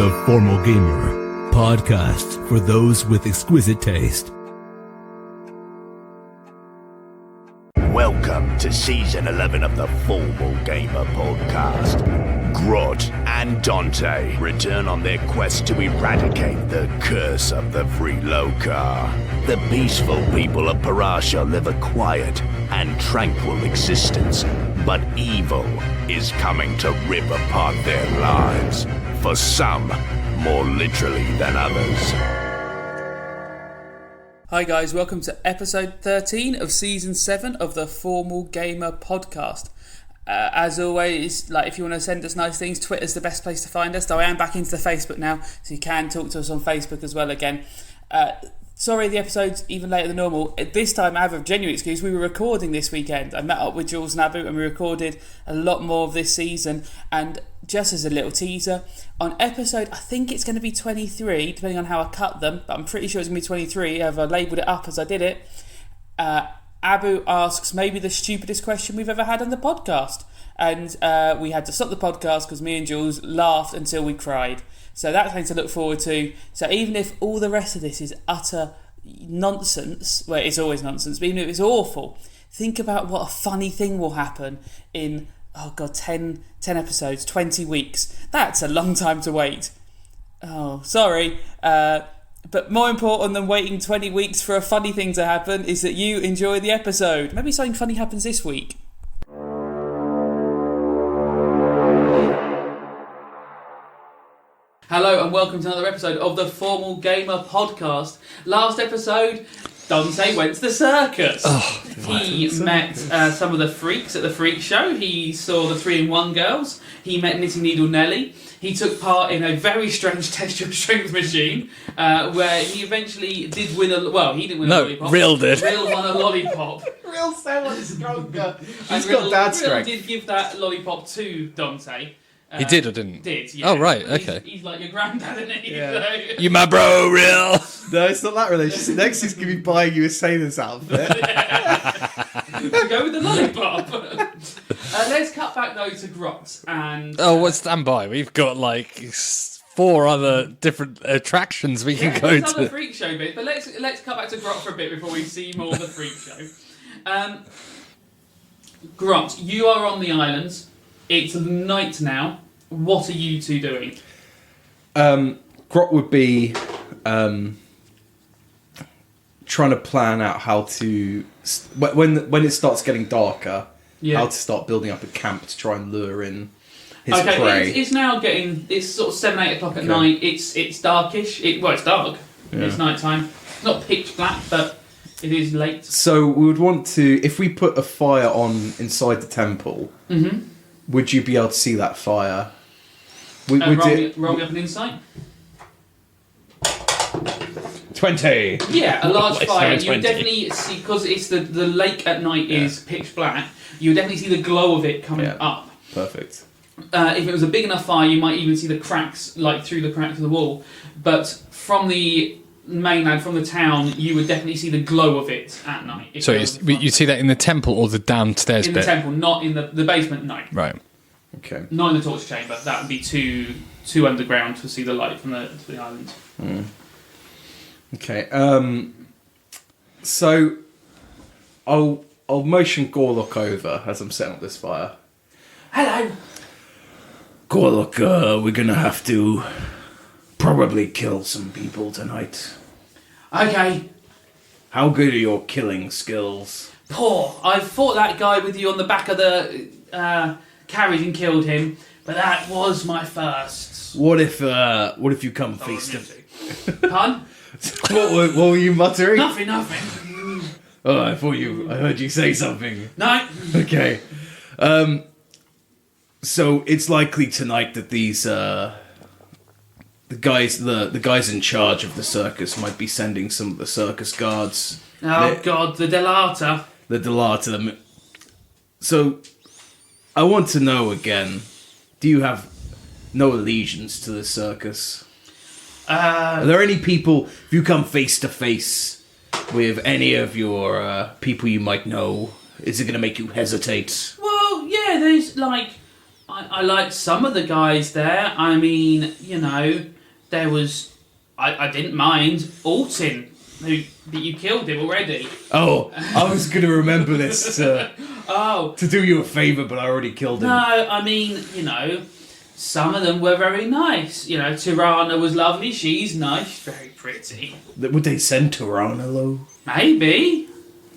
The Formal Gamer, podcast for those with exquisite taste. Welcome to Season 11 of the Formal Gamer podcast. Grot and Dante return on their quest to eradicate the curse of the Freeloka. The peaceful people of Parasha live a quiet and tranquil existence, but evil is coming to rip apart their lives. For some, more literally than others. Hi guys, welcome to episode 13 of season 7 of the Formal Gamer podcast. As always, if you want to send us nice things, Twitter's the best place to find us, though I am back into the Facebook now, so you can talk to us on Facebook as well again. Sorry the episode's even later than normal. This time I have a genuine excuse. We were recording this weekend. I met up with Jules and Abu and we recorded a lot more of this season. And just as a little teaser, on episode, I think it's going to be 23, depending on how I cut them, but I'm pretty sure it's going to be 23. I've labelled it up as I did it. Abu asks maybe the stupidest question we've ever had on the podcast. And we had to stop the podcast because me and Jules laughed until we cried. So that's something to look forward to. So even if all the rest of this is utter nonsense, well, it's always nonsense, but even if it's awful, think about what a funny thing will happen in, 10 episodes, 20 weeks. That's a long time to wait. Oh, sorry. But more important than waiting 20 weeks for a funny thing to happen is that you enjoy the episode. Maybe something funny happens this week. Hello and welcome to another episode of the Formal Gamer podcast. Last episode, Dante went to the circus. He met some of the freaks at the freak show. He saw the 3-in-1 girls. He met Knitting Needle Nelly. He took part in a very strange test of strength machine where he eventually did win he didn't win a lollipop. Rill did. Rill won a lollipop. Rill's so much stronger. And He's got dad strength. Rill did give that lollipop to Dante. He did or didn't? Did, yeah. Oh, right, okay. He's like your granddad, isn't he? Yeah. So. You my bro, Rill! No, it's not that relationship. Next he's going to be buying you a sailor's outfit. To go with the lollipop. Let's cut back though to Grot and. Stand by. We've got 4 other different attractions we can go There's to. other freak show bit, but let's cut back to Grot for a bit before we see more of the freak show. Grot, you are on the island. It's night now. What are you two doing? Grot would be trying to plan out how to when it starts getting darker, how to start building up a camp to try and lure in his prey. It's now getting. It's sort of 7-8 o'clock at night. It's darkish. It's dark. Yeah. It's night time. It's not pitch black, but it is late. So we would want to, if we put a fire on inside the temple. Mm-hmm. Would you be able to see that fire? Roll me up an insight. 20. Yeah, a large fire. You 20. definitely see, because it's the lake at night is pitch black. You definitely see the glow of it coming up. Perfect. If it was a big enough fire, you might even see the cracks, through the cracks of the wall. But from the mainland, from the town, you would definitely see the glow of it at night. So you see that in the temple or the downstairs in bit? In the temple, not in the basement, no. Right. Okay. Not in the torture chamber. That would be too underground to see the light from the island. Mm. Okay. So I'll motion Gorlock over as I'm setting up this fire. Hello. Gorlock, we're gonna have to probably kill some people tonight. Okay. How good are your killing skills? Poor. I fought that guy with you on the back of the carriage and killed him, but that was my first. What if you come face to... Pun? What were you muttering? Nothing. Oh, I heard you say something. No. Okay. So it's likely tonight that these the guys in charge of the circus might be sending some of the circus guards. Oh God, the Delata. The Delata. So I want to know again. Do you have no allegiance to the circus? Are there any people, if you come face to face with any of your people you might know, is it going to make you hesitate? Well, yeah, there's I like some of the guys there. I mean, there was... I didn't mind Alton, that you killed him already. Oh, I was going to remember this to do you a favour, but I already killed him. No, I mean, some of them were very nice. Tirana was lovely. She's nice, very pretty. Would they send Tirana, though? Maybe.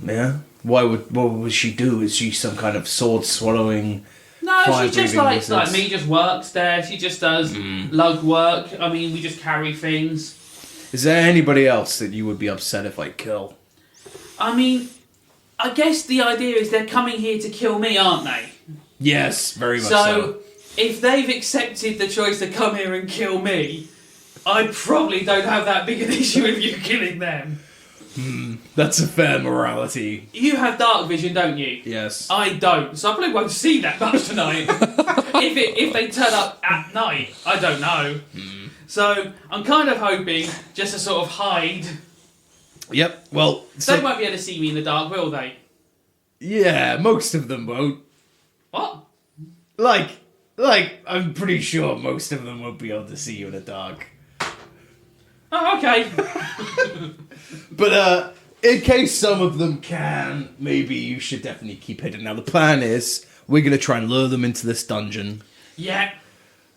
Yeah? What would she do? Is she some kind of sword-swallowing... No, she just like me, just works there. She just does lug work. I mean, we just carry things. Is there anybody else that you would be upset if I kill? I mean, I guess the idea is they're coming here to kill me, aren't they? Yes, very much so. So, if they've accepted the choice to come here and kill me, I probably don't have that big an issue with you killing them. That's a fair morality. You have dark vision, don't you? Yes. I don't, so I probably won't see that much tonight. if they turn up at night, I don't know. So I'm kind of hoping just to sort of hide. Yep. Well, They won't be able to see me in the dark, will they? Yeah, most of them won't. What? Like, I'm pretty sure most of them won't be able to see you in the dark. Oh, okay. But in case some of them can, maybe you should definitely keep hidden. Now the plan is we're gonna try and lure them into this dungeon. Yeah.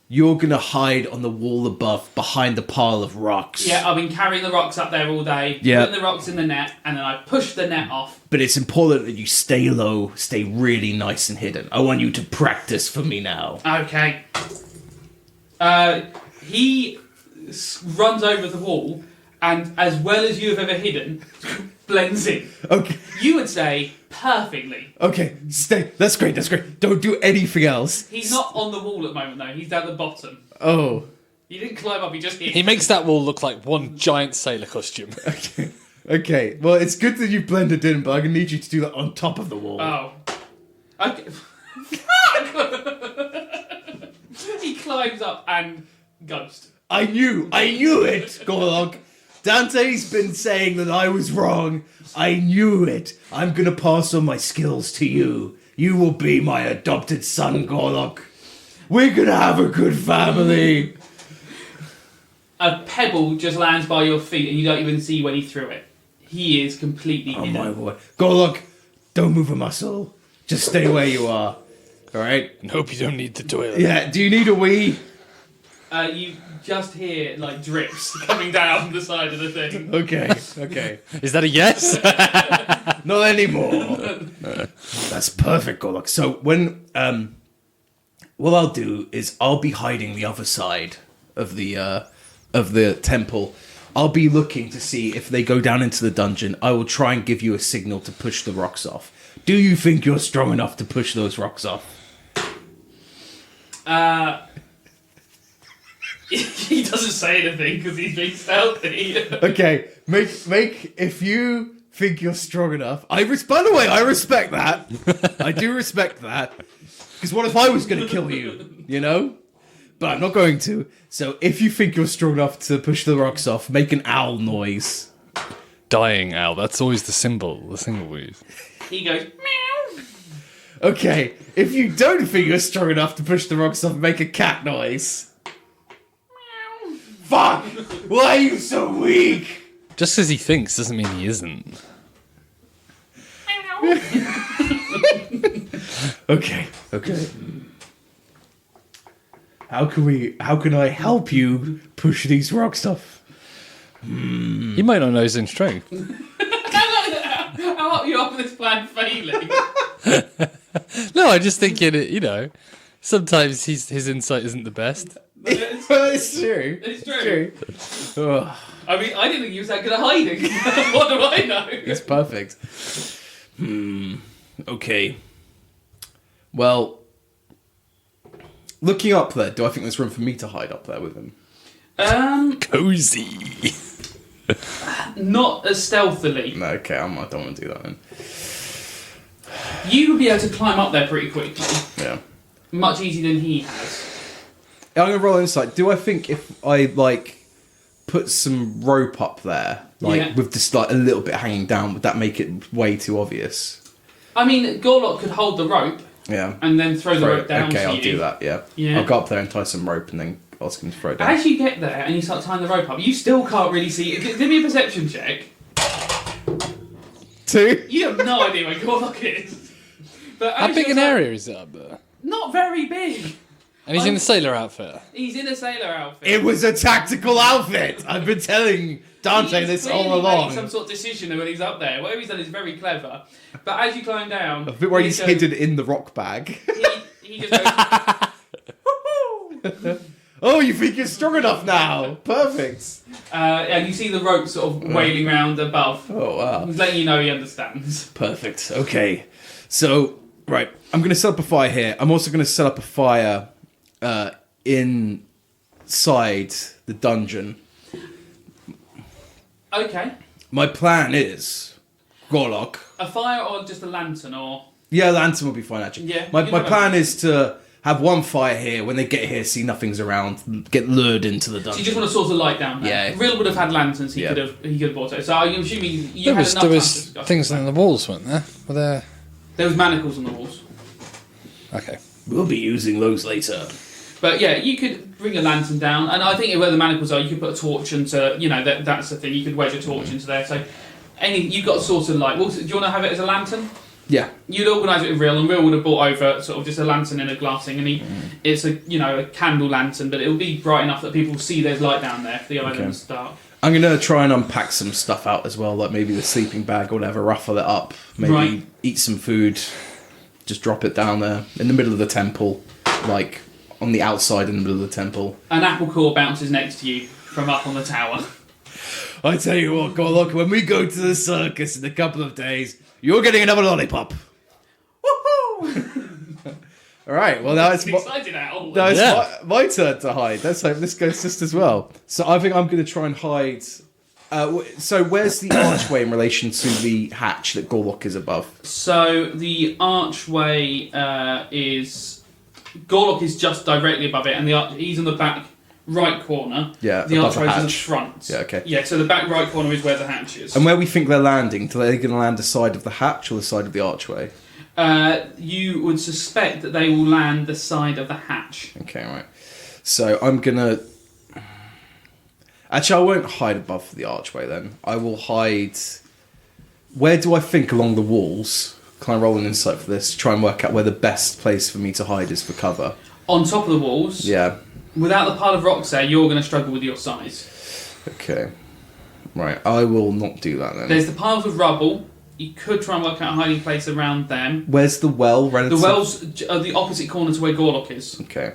You're gonna hide on the wall above, behind the pile of rocks. Yeah, I've been carrying the rocks up there all day. Yeah. Putting the rocks in the net, and then I push the net off. But it's important that you stay low, stay really nice and hidden. I want you to practice for me now. Okay. He runs over the wall, and as well as you have ever hidden, blends in. Okay. You would say perfectly. Okay, stay. That's great. Don't do anything else. He's not on the wall at the moment, though. He's down the bottom. Oh. He didn't climb up, he just hit. He makes that wall look like one giant sailor costume. Okay. Well, it's good that you blended in, but I'm going to need you to do that on top of the wall. Oh. Okay. He climbs up and ghost. I knew it, Gorlock. Dante's been saying that I was wrong. I knew it. I'm going to pass on my skills to you. You will be my adopted son, Gorlock. We're going to have a good family. A pebble just lands by your feet and you don't even see when he threw it. He is completely Oh, hidden. my word. Gorlock, don't move a muscle. Just stay where you are. All right? And hope you don't need the toilet. Yeah, do you need a wee? You just hear, like, drips coming down the side of the thing. Okay. Is that a yes? Not anymore. That's perfect, Gorlock. So when what I'll do is I'll be hiding the other side of the temple. I'll be looking to see if they go down into the dungeon. I will try and give you a signal to push the rocks off. Do you think you're strong enough to push those rocks off? He doesn't say anything because he's being stealthy. Okay, make if you think you're strong enough. By the way, I respect that. I do respect that. Because what if I was going to kill you? You know? But I'm not going to. So if you think you're strong enough to push the rocks off, make an owl noise. Dying owl. That's always the single we use. He goes, meow. Okay, if you don't think you're strong enough to push the rocks off, make a cat noise. Meow. Fuck! Why are you so weak? Just because he thinks doesn't mean he isn't. Okay. How can I help you push these rocks off? He might not know his own strength. How are you up with this plan failing? No, I'm just thinking, sometimes his insight isn't the best. It's true. It's true. Ugh, I mean, I didn't think he was that good at hiding. What do I know? it's perfect. Okay. Well, looking up there, do I think there's room for me to hide up there with him? Cozy. Not as stealthily. No, okay, I don't want to do that then. You would be able to climb up there pretty quickly. Yeah. Much easier than he has. I'm gonna roll insight. Do I think if I put some rope up there, with just a little bit hanging down, would that make it way too obvious? I mean, Gorlock could hold the rope. Yeah. And then throw the rope down. Okay, to I'll you. do that. Yeah. Yeah. I'll go up there and tie some rope, and then ask him to throw it down. As you get there and you start tying the rope up, you still can't really see it. Give me a perception check. 2. You have no idea where Gorlock is. But How big an area is it up there? Not very big. And he's in a sailor outfit. He's in a sailor outfit. It was a tactical outfit. I've been telling Dante He's this clearly all along. made some sort of decision when he's up there. Whatever he's done is very clever. But as you climb down, A bit where he's goes- hidden in the rock bag. He just goes, Oh, you think you're strong enough now? Perfect. and you see the rope sort of wailing round above. Oh, wow. He's letting you know he understands. Perfect. Okay. So, right. I'm going to set up a fire here. I'm also going to set up a fire inside the dungeon. Okay. My plan is, Gorlock. A fire or just a lantern or... Yeah, lantern will be fine, actually. Yeah, My you know plan is to have one fire here. When they get here, see nothing's around, get lured into the dungeon. So you just want to source a light down there? Yeah. Rill would have had lanterns, he Yeah. could have bought it. So I'm assuming you There had was, enough there time to was discuss things it. on the walls, weren't there? Were there? There was manacles on the walls. Okay. We'll be using those later. But yeah, you could bring a lantern down, and I think where the manacles are, you could put a torch into, that's the thing, you could wedge a torch into there. So you've got a sort of light. Do you want to have it as a lantern? Yeah. You'd organise it with Rill, and Rill would have brought over sort of just a lantern in a glass thing, and it's a candle lantern, but it'll be bright enough that people see there's light down there if the island's dark. I'm going to try and unpack some stuff out as well, like maybe the sleeping bag or whatever, ruffle it up, maybe Right. eat some food, just drop it down there in the middle of the temple, like on the outside in the middle of the temple. An apple core bounces next to you from up on the tower. I tell you what, Gorlock, when we go to the circus in a couple of days, you're getting another lollipop. Woohoo! All right, well now it's Excited owl. my turn to hide. Let's hope this goes just as well. So I think I'm going to try and hide. So where's the archway in relation to the hatch that Gorlock is above? So the archway is... Gorlock is just directly above it, and he's on the back right corner. Yeah, The above the archway's in the hatch. front. Yeah, okay. Yeah, so the back right corner is where the hatch is. And where we think they're landing, are they going to land the side of the hatch or the side of the archway? You would suspect that they will land the side of the hatch. Okay, right. So I'm going to... Actually, I won't hide above the archway then. I will hide... Where do I think along the walls? Can I roll an insight for this? Try and work out where the best place for me to hide is for cover. On top of the walls, Yeah. without the pile of rocks there, you're going to struggle with your size. Okay. Right, I will not do that then. There's the piles of rubble. You could try and work out a hiding place around them. Where's the well relative? The wells are the opposite corner to where Gorlock is. Okay.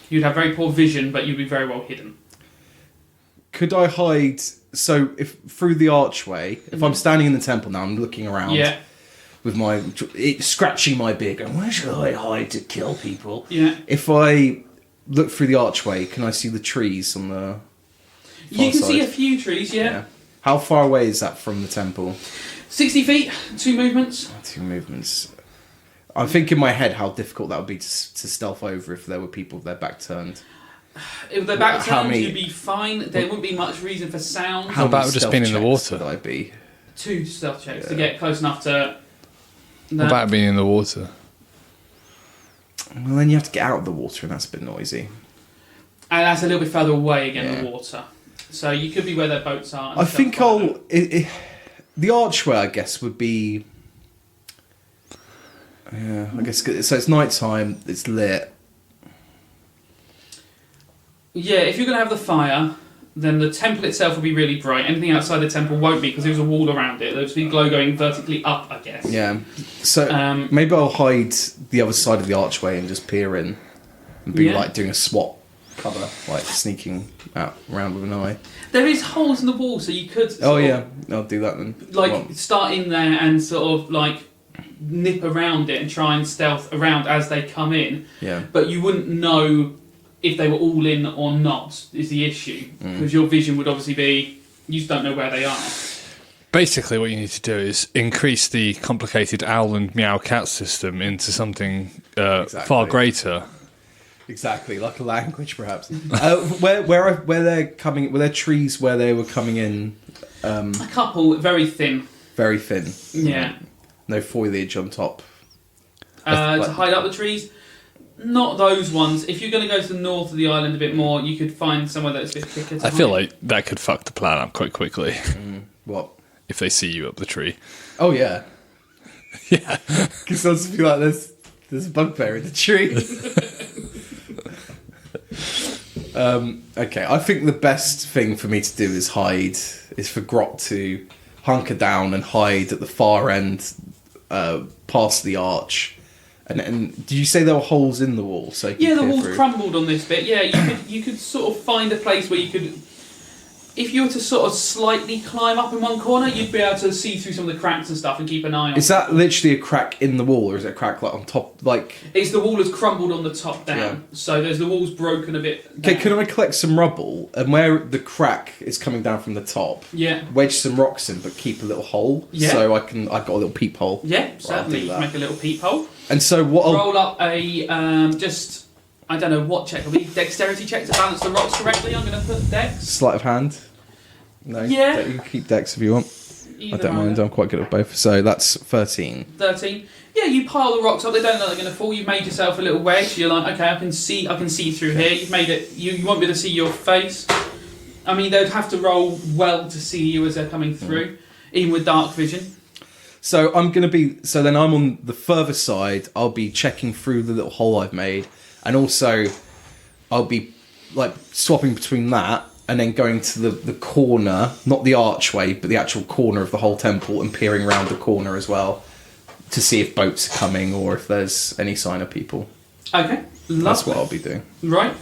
You'd have very poor vision, but you'd be very well hidden. Could I hide... So, if through the archway, if I'm standing in the temple now, I'm looking around Yeah. with scratching my beard, going, where should I hide to kill people? Yeah. If I look through the archway, can I see the trees on the far You can side? see a few trees, Yeah. How far away is that from the temple? 60 feet, 2 movements. 2 movements. I think in my head how difficult that would be to stealth over if there were people with their back turned. If they're back How turned, many- you'd be fine. There wouldn't be much reason for sound. How about many just stealth being in the checks water? would I be? 2 stealth checks to get close enough to... What about being in the water? Well, then you have to get out of the water, and that's a bit noisy. And that's a little bit further away again, Yeah. the water. So you could be where their boats are. and I stuff think like that. the archway, I guess, would be... Yeah, I guess... So it's night time, it's lit. Yeah, if you're going to have the fire, then the temple itself will be really bright. Anything outside the temple won't be, because there's a wall around it. There'll just be glow going vertically up, I guess. Yeah. So maybe I'll hide the other side of the archway and just peer in. And be Yeah. like doing a SWAT cover, like sneaking out around with an eye. There is holes in the wall, so you could... Oh sort of, yeah, I'll do that then. like, Well, start in there and sort of, like, nip around it and try and stealth around as they come in. yeah. But you wouldn't know if they were all in or not, is the issue. Mm. Because your vision would obviously be... You just don't know where they are. Basically, what you need to do is increase the complicated owl and meow cat system into something far greater. Exactly, like a language, perhaps. Where they're coming? Were there trees where they were coming in? A couple, very thin. Very thin. Yeah. No foliage on top. To hide up the trees. Not those ones. If you're going to go to the north of the island a bit more, you could find somewhere that's a bit thicker. I feel like that could fuck the plan up quite quickly. What? If they see you up the tree. Oh, yeah. Yeah. Because they'll just be like, there's a bugbear in the tree. Okay, I think the best thing for me to do is hide. Is for Grot to hunker down and hide at the far end, past the arch. And did you say there were holes in the wall? So you the could walls through? crumbled on this bit. Yeah, you could sort of find a place where you could, if you were to sort of slightly climb up in one corner, you'd be able to see through some of the cracks and stuff and keep an eye on. Is that literally a crack in the wall, or is it a crack like on top? Like it's the wall has crumbled on the top down, Yeah. so there's the wall's broken a bit. okay, down. can I collect some rubble and where the crack is coming down from the top? Yeah. Wedge some rocks in, but keep a little hole. Yeah. So I've got a little peephole. Yeah, I'll certainly. do You that. can make a little peephole. And so what? I'll, Roll up a I don't know what check. I believe dexterity check to balance the rocks correctly. I'm going to put dex. sleight of hand. No. Yeah. You can keep dex if you want. Either I don't mind. either. I'm quite good at both. So that's 13. 13. Yeah, you pile the rocks up. They don't look like they're going to fall. You've made yourself a little wedge. You're like, okay, I can see through here. You've made it. You won't be able to see your face. I mean, they'd have to roll well to see you as they're coming through, even with dark vision. So I'm going to be... So then I'm on the further side. I'll be checking through the little hole I've made. And also, I'll be like swapping between that and then going to the corner, not the archway, but the actual corner of the whole temple and peering around the corner as well to see if boats are coming or if there's any sign of people. Okay, lovely. That's what I'll be doing. Right.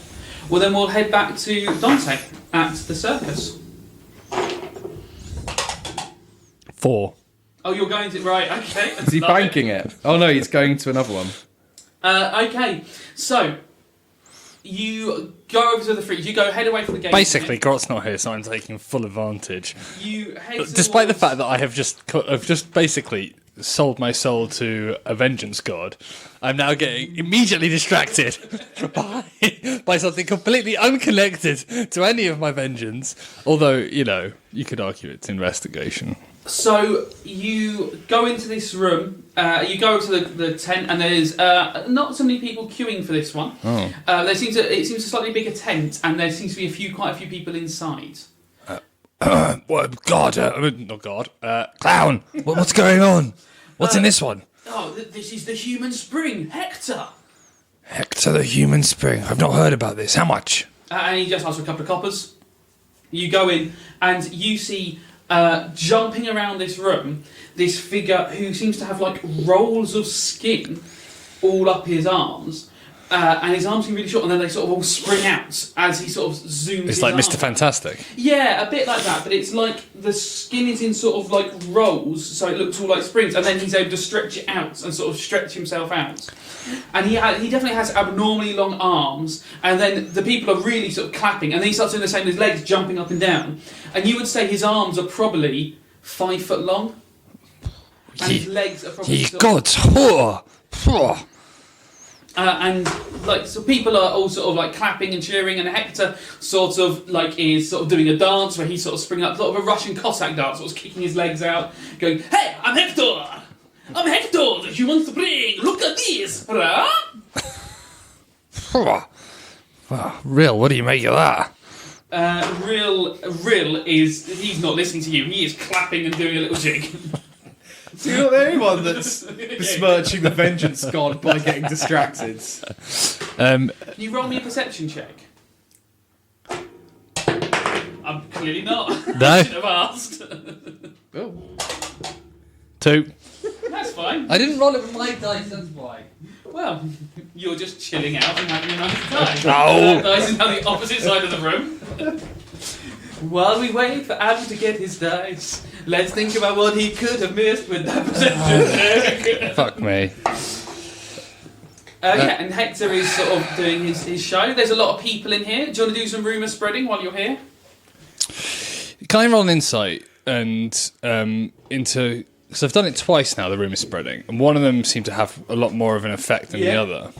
Well, then we'll head back to Dante at the circus. 4. Oh, you're going to... Right, okay. Is he banking it? Oh no, he's going to another one. Okay, so... You go over to the fridge. You head away from the gate. Basically, Grot's not here, so I'm taking full advantage. You head Despite the towards- fact that I've just basically sold my soul to a vengeance god, I'm now getting immediately distracted by something completely unconnected to any of my vengeance. Although, you could argue it's investigation. So you go into this room. You go to the tent, and there's not so many people queuing for this one. Oh. It seems a slightly bigger tent, and there seems to be quite a few people inside. What god? Not god. Clown. What's going on? What's in this one? Oh, this is the human spring, Hector. Hector the Human Spring. I've not heard about this. How much? And he just asks for a couple of coppers. You go in, and you see jumping around this room this figure who seems to have like rolls of skin all up his arms. And his arms seem really short, and then they sort of all spring out as he sort of zooms. It's his like arm Mr. out. Fantastic. Yeah, a bit like that, but it's like the skin is in sort of like rolls, so it looks all like springs, and then he's able to stretch it out and sort of stretch himself out. And he definitely has abnormally long arms, and then the people are really sort of clapping, and then he starts doing the same with his legs, jumping up and down. And you would say his arms are probably 5 foot long, and his legs are probably Ye sort of- gods. Oh. and like so people are all sort of like clapping and cheering, and Hector sort of like is sort of doing a dance where he's sort of springing up, sort of a Russian Cossack dance, sort of kicking his legs out, going, "Hey, I'm Hector! I'm Hector, the human spring! Look at this! Wow, Rill, what do you make of that? Rill is, he's not listening to you, he is clapping and doing a little jig. So you're not the only one that's besmirching the vengeance god by getting distracted. Can you roll me a perception check? I'm clearly not. No. I should have asked. Oh. 2. That's fine. I didn't roll it with my dice, that's why. Well, you're just chilling out and having a nice time. No. Dice is on the opposite side of the room. While we wait for Adam to get his dice, let's think about what he could have missed with that perception check. Fuck me. Yeah, and Hector is sort of doing his show. There's a lot of people in here. Do you want to do some rumour spreading while you're here? Can I roll an insight and into... Because I've done it twice now, the rumour spreading, and one of them seemed to have a lot more of an effect than the other.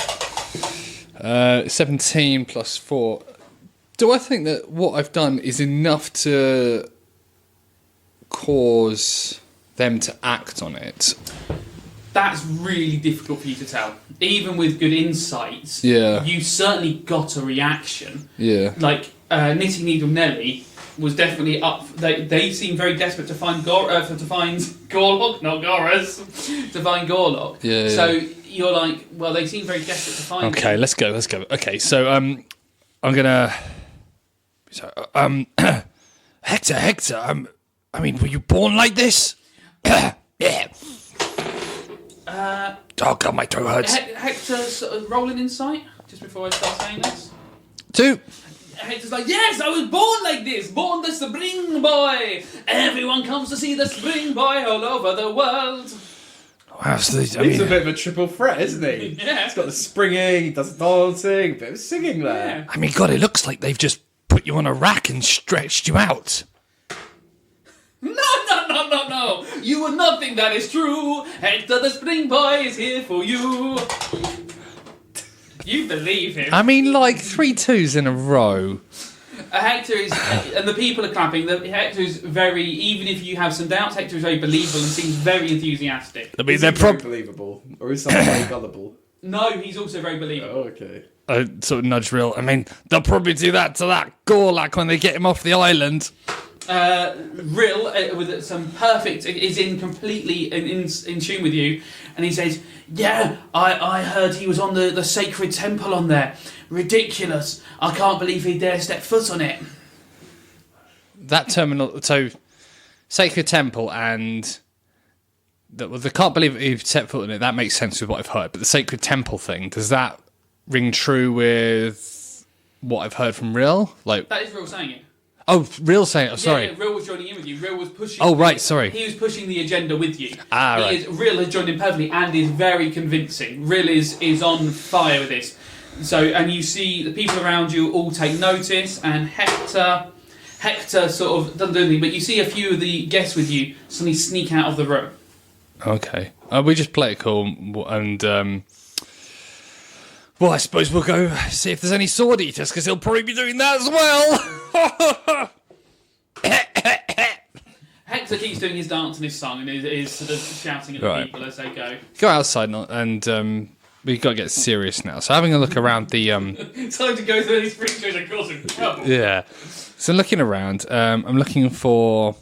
17 plus 4. Do I think that what I've done is enough to cause them to act on it? That's really difficult for you to tell. even with good insights, you certainly got a reaction. Yeah. Like Knitting Needle Nelly was definitely up. They seem very desperate to find Gorlock, not Goras, to find Gorlock. Yeah. So you're like, well, they seem very desperate to find. Okay, him. let's go. Okay, so I'm gonna. So, Hector. I mean, were you born like this? Yeah. Oh God, my throat hurts. Hector's rolling insight just before I start saying this. 2. Hector's like, yes, I was born like this, born the spring boy. Everyone comes to see the spring boy all over the world. Wow, He's a bit of a triple threat, isn't he? Yeah. He's got the springing, he does the dancing, a bit of singing there. Yeah. I mean, God, it looks like they've just put you on a rack and stretched you out. No. You would not think that is true. Hector the spring boy is here for you. You believe him. I mean, like 3 2s in a row. Hector is, and the people are clapping. Hector is very, even if you have some doubts, Hector is very believable and seems very enthusiastic. I mean, Is they're he very probably. believable, or is someone very gullible? No, he's also very believable. Oh, okay. I sort of nudge Rill. I mean, they'll probably do that to that Gorlock when they get him off the island. Rill, with some perfect, is in completely in tune with you, and he says, yeah, I heard he was on the sacred temple on there. Ridiculous. I can't believe he dare step foot on it. That terminal, so Sacred Temple and the can't believe you've set foot on it. That makes sense with what I've heard. But the Sacred Temple thing, does that ring true with what I've heard from Rill? Like That is Rill saying it. Oh, Rill saying it. Oh, sorry. Yeah, Rill was joining in with you. Rill was pushing. Oh, right. Sorry. He was pushing the agenda with you. Right. Rill has joined in perfectly and is very convincing. Rill is on fire with this. So, and you see the people around you all take notice, and Hector sort of doesn't do anything, but you see a few of the guests with you suddenly sneak out of the room. Okay. We just play it cool, and well, I suppose we'll go see if there's any sword eaters, because he'll probably be doing that as well. Hector keeps doing his dance and his song, and is sort of shouting at the people as they go. Go outside, and we've got to get serious now. So having a look around the... It's time to go through these freak shows and cause some trouble. Yeah. So looking around, I'm looking for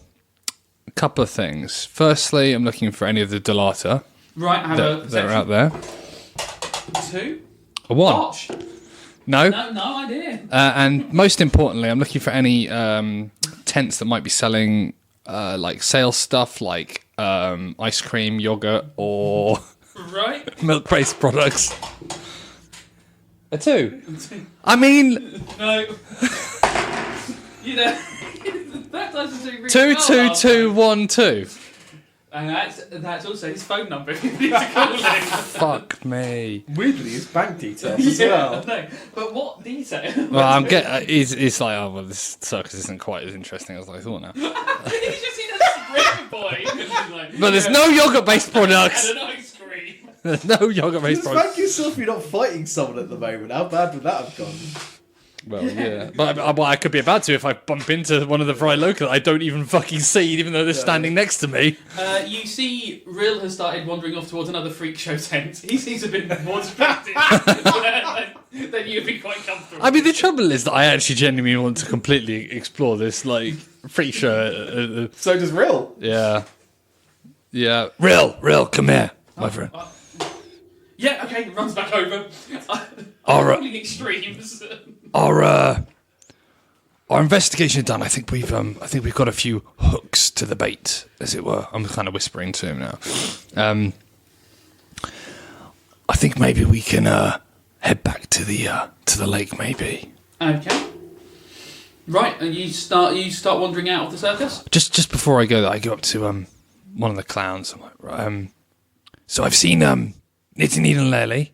a couple of things. Firstly, I'm looking for any of the Delata Right, have a that are out there. 2. A 1. Bosh. No? No idea. And most importantly, I'm looking for any tents that might be selling like sale stuff like ice cream, yogurt, or Right. milk-based products. A 2. I mean... No. You know, that doesn't do really 2 well, 2 2 1 2. And that's also his phone number if you need to call him. Fuck me. Weirdly, his bank details as well. No, but what detail? Well, I'm getting. It's like, oh well, this circus isn't quite as interesting as I thought now. He's just seen a spring boy. Like, But there's no yogurt-based products. and an ice cream. There's no yogurt-based Just products. thank yourself you're not fighting someone at the moment. How bad would that have gone? Well, yeah, but I could be about to if I bump into one of the Fry Local I don't even fucking see, even though they're standing next to me. You see, Rill has started wandering off towards another freak show tent. He seems a bit more distracted than you'd be quite comfortable. I mean, the trouble is that I actually genuinely want to completely explore this, like, freak show. So does Rill. Yeah. Rill, come here, my friend. Yeah, okay, runs back over. All right. Rolling extremes. Our investigation done. I think we've got a few hooks to the bait, as it were. I'm kind of whispering to him now. I think maybe we can head back to the lake, maybe. Okay. Right, and you start wandering out of the circus? Just before I go, I go up to one of the clowns. I'm like, right, so I've seen Knitting Needle Lely.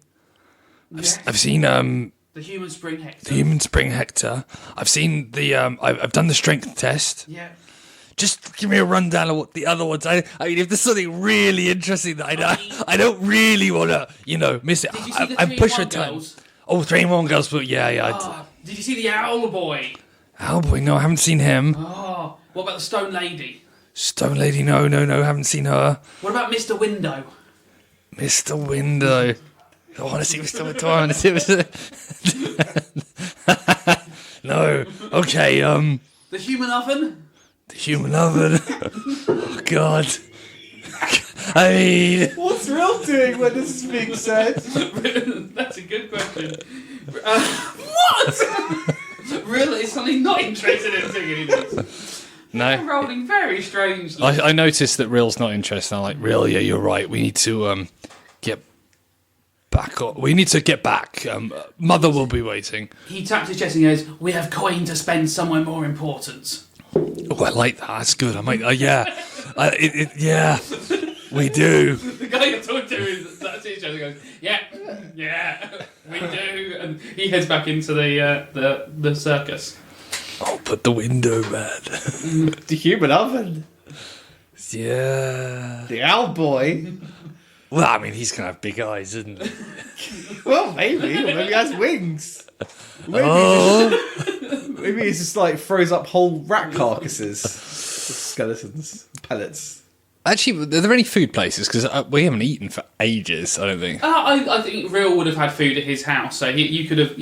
I've seen the human spring Hector. the human spring Hector. I've seen the I've done the strength test. Yeah. Just give me a rundown of what the other ones. I mean, if there's something really interesting that I don't really want to, miss it. Did you see the I'm 3 in pushing 1 time. girls? Oh, 3 in 1 girls, but yeah. Did you see the owl boy? Oh boy, no, I haven't seen him. Oh, what about the stone lady? Stone Lady, no, haven't seen her. What about Mr. Window? Mr. Window. I want to see what's coming to. I want to see what's... No. Okay, The human oven? The human oven. Oh, God. I mean... What's Rill doing when this is being said? That's a good question. What? Really? Is something not interested in singing this? No. I'm rolling very strangely. I noticed that Rill's not interested. I'm like, Rill, yeah, you're right. We need to get back. We need to get back. Mother will be waiting. He taps his chest and goes, "We have coin to spend somewhere more important." Oh, I like that. That's good. I might. Yeah. Yeah. We do. The guy you're talking to is that's his chest and goes, "Yeah, we do." And he heads back into the circus. Oh, but the window, man. The human oven. Yeah. The owl boy. Well, I mean, he's gonna have big eyes, isn't he? Well, maybe. Maybe he has wings. Maybe, maybe he just like throws up whole rat carcasses. Skeletons. Pellets. Actually, are there any food places? Because we haven't eaten for ages, I don't think. I think Rill would have had food at his house, so you could have,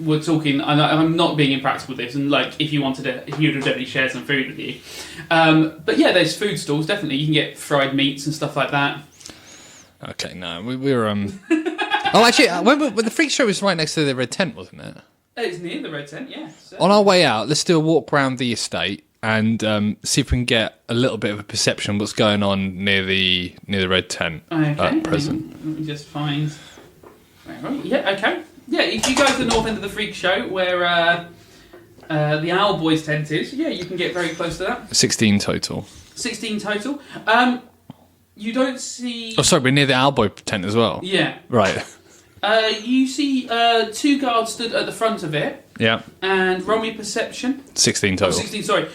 we're talking. I'm not being impractical with this, and like if you wanted to, he would have definitely shared some food with you. But yeah, there's food stalls. Definitely, you can get fried meats and stuff like that. Okay, no, we were. Oh, actually, when the freak show was right next to the red tent, wasn't it? It's near the red tent, yeah. On our way out, let's do a walk around the estate and see if we can get a little bit of a perception of what's going on near the red tent at present. Let me just find. Yeah, okay. Yeah, if you go to the north end of the freak show where the Owl Boys tent is, yeah, you can get very close to that. 16 total. 16 total. You don't see... Oh, sorry, we're near the Owl Boy tent as well. Yeah. Right. You see 2 guards stood at the front of it. Yeah. And roll me perception. 16 total. 16, sorry.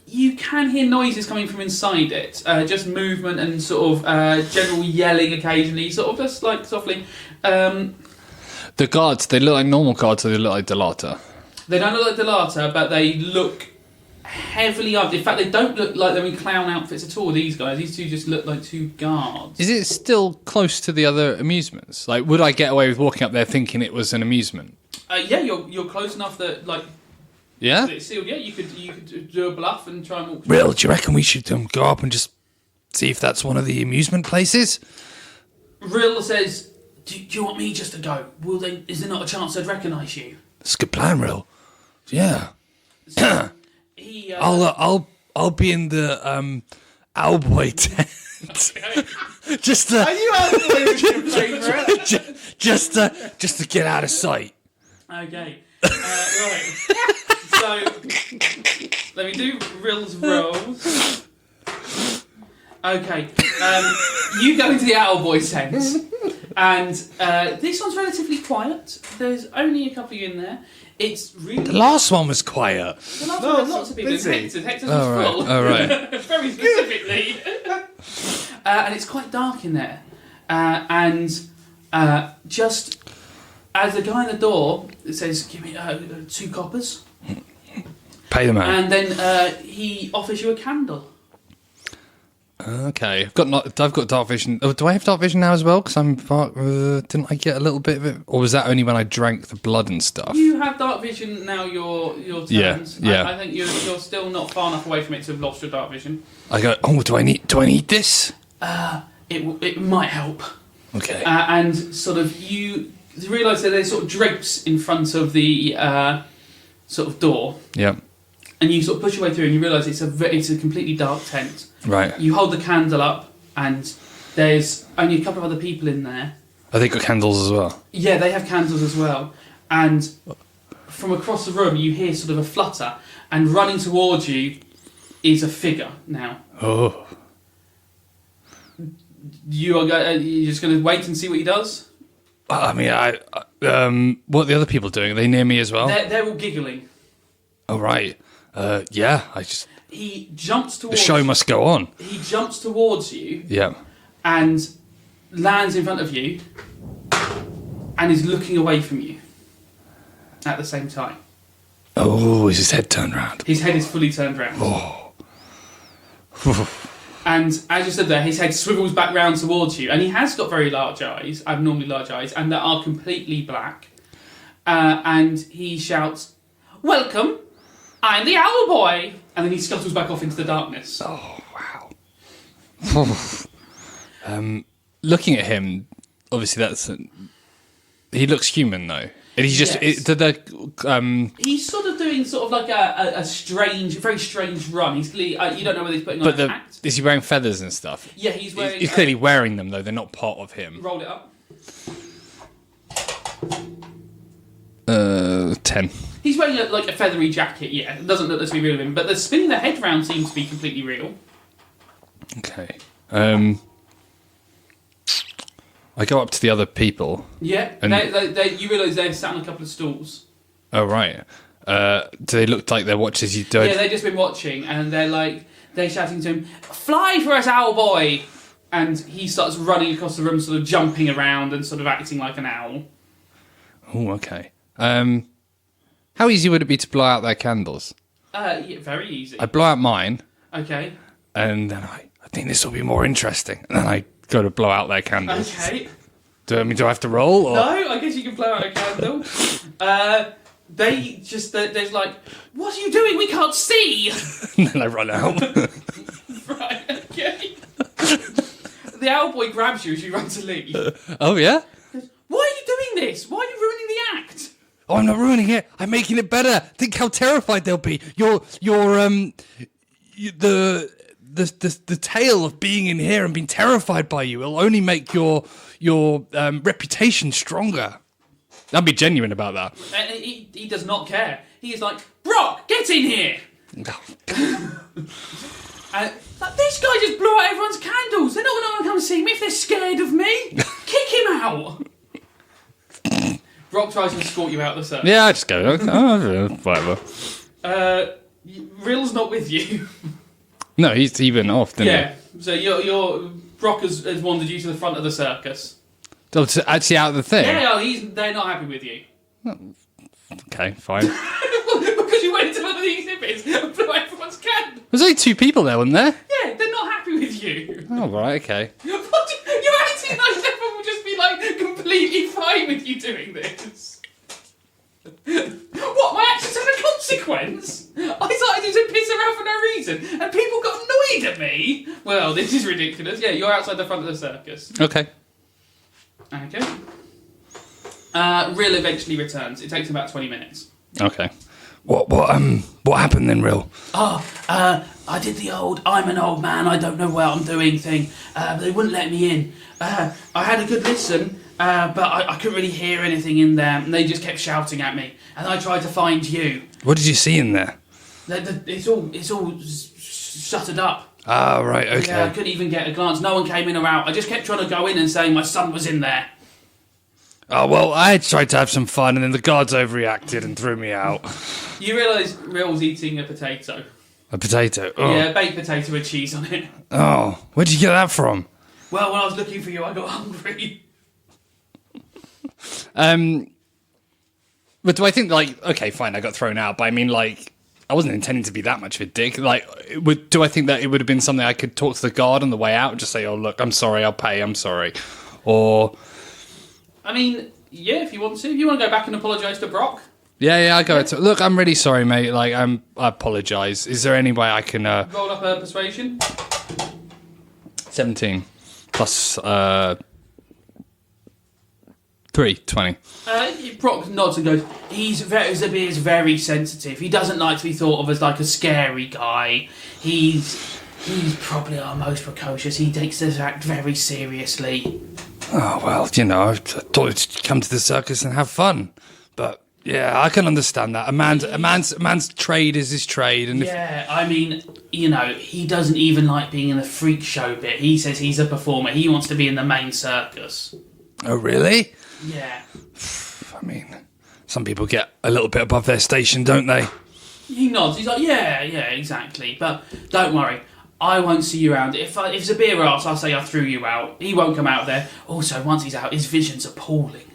You can hear noises coming from inside it. Just movement and sort of general yelling occasionally, sort of just like softly. The guards, they look like normal guards or they look like Delata? They don't look like Delata, but they look heavily armed. In fact, they don't look like they're in clown outfits at all, these guys. These 2 just look like 2 guards. Is it still close to the other amusements? Like, would I get away with walking up there thinking it was an amusement? Yeah, you're close enough that, like... Yeah? It's sealed. Yeah, you could do a bluff and try and walk... Rill, do you reckon we should go up and just see if that's one of the amusement places? Rill says, do you want me just to go? Is there not a chance they'd recognise you? That's a good plan, Rill. Yeah. So I'll be in the Owlboy tent. Just to, Are you Owlboy with your favourite? just to get out of sight. Okay. Right. So, let me do Rill's rolls. Okay. You go into the Owlboy tent, and this one's relatively quiet. There's only a couple of you in there. It's really... The last one was quiet. The last one had lots of people. busy. Hector's was full. Oh, right. Very specifically. And it's quite dark in there. And just as the guy in the door says, "Give me 2 coppers." Pay the man. And then he offers you a candle. Okay, I've got dark vision. Oh, do I have dark vision now as well? Because didn't I get a little bit of it, or was that only when I drank the blood and stuff? You have dark vision now. Your turns. Yeah. I think you're still not far enough away from it to have lost your dark vision. I go. Oh, do I need this? It might help. Okay. And sort of you realise that there's sort of drapes in front of the sort of door. Yeah. And you sort of push your way through, and you realise it's a completely dark tent. Right. You hold the candle up, and there's only a couple of other people in there. Have they got candles as well? Yeah, they have candles as well. And from across the room, you hear sort of a flutter, and running towards you is a figure now. Oh. You're just going to wait and see what he does? I mean, what are the other people doing? Are they near me as well? They're all giggling. Oh, right. Yeah, He jumps towards... The show must go on. He jumps towards you. Yeah. And lands in front of you and is looking away from you at the same time. Oh, is his head turned round? His head is fully turned round. Oh. And as you said there, his head swivels back round towards you, and he has got very large eyes, abnormally large eyes, and that are completely black. And he shouts, "Welcome, I'm the Owl Boy!" And then he scuttles back off into the darkness. Oh, wow. Looking at him, obviously he looks human though. And he's just Yes. He's sort of doing sort of like a strange, very strange run. He's clearly, you don't know whether he's putting on an act. Is he wearing feathers and stuff? Yeah, he's wearing. He's clearly wearing them though. They're not part of him. Roll it up. 10. He's wearing a feathery jacket. Yeah, it doesn't look to be real of him, but the spinning the head round seems to be completely real. Okay. I go up to the other people. Yeah, And- you realise they're sat on a couple of stools. Oh, right. Do they look like they're watching you do it? Yeah, they've just been watching, and they're shouting to him, "Fly for us, Owl Boy!" And he starts running across the room, sort of jumping around and sort of acting like an owl. Oh, okay. How easy would it be to blow out their candles? Yeah, very easy. I blow out mine, Okay. and then I think this will be more interesting. And then I go to blow out their candles. Okay. Do I have to roll? Or? No, I guess you can blow out a candle. There's like, "What are you doing? We can't see!" And then I run out. Right, okay. The Owl Boy grabs you as you run to leave. Oh, yeah? Why are you doing this? Why are you ruining the act? Oh, I'm not ruining it. I'm making it better. Think how terrified they'll be. The tale of being in here and being terrified by you will only make your reputation stronger. I'll be genuine about that. And he does not care. He is like, "Brock, get in here!" And this guy just blew out everyone's candles. They're not going to come see me if they're scared of me. Kick him out. Brock tries to escort you out the circle. Yeah, I just go, oh, whatever. Rill's not with you. No, he went off, didn't Yeah. So your Brock has wandered you to the front of the circus. he? Oh, actually out of the thing? Yeah, they're not happy with you. Okay, fine. Because you went to one of the exhibits and blew out everyone's candles. There's only 2 people there, wasn't there? Yeah, they're not happy with you. Oh, right, okay. You're acting like everyone will just be like completely fine with you doing this. What, my actions had a consequence? I started to piss around for no reason, and people got annoyed at me? Well, this is ridiculous. Yeah, you're outside the front of the circus. Okay. Okay. Rill eventually returns. It takes about 20 minutes. Okay. What happened then, Rill? I did the old, "I'm an old man, I don't know what I'm doing" thing. They wouldn't let me in. I had a good listen, but I couldn't really hear anything in there, and they just kept shouting at me. And I tried to find you. What did you see in there? It's all shuttered up. Ah, right, okay. Yeah, I couldn't even get a glance. No one came in or out. I just kept trying to go in and saying my son was in there. Oh, well, I tried to have some fun, and then the guards overreacted and threw me out. You realise Rill's eating a potato. A potato? Oh. Yeah, baked potato with cheese on it. Oh, where'd you get that from? Well, when I was looking for you, I got hungry. But do I think, okay, fine, I got thrown out, but I mean, I wasn't intending to be that much of a dick. Do I think that it would have been something I could talk to the guard on the way out and just say, "Oh, look, I'm sorry, I'll pay, I'm sorry." Or... I mean, yeah, if you want to. If you want to go back and apologise to Brock. Yeah, I go to... Look, I'm really sorry, mate. I apologise. Is there any way I can... Roll up a persuasion. 17. Plus... 3, 20. Brock nods and goes, Zabir's very sensitive. He doesn't like to be thought of as like a scary guy. He's probably our most precocious. He takes this act very seriously. Oh, well, I thought he'd come to the circus and have fun. But, yeah, I can understand that. A man's trade is his trade. And yeah, I mean, he doesn't even like being in the freak show bit. He says he's a performer. He wants to be in the main circus. Oh, really? Yeah. I mean, some people get a little bit above their station, don't they? He nods. He's like, yeah, exactly. But don't worry. I won't see you around. If Zabir asks, I'll say I threw you out. He won't come out there. Also, once he's out, his vision's appalling.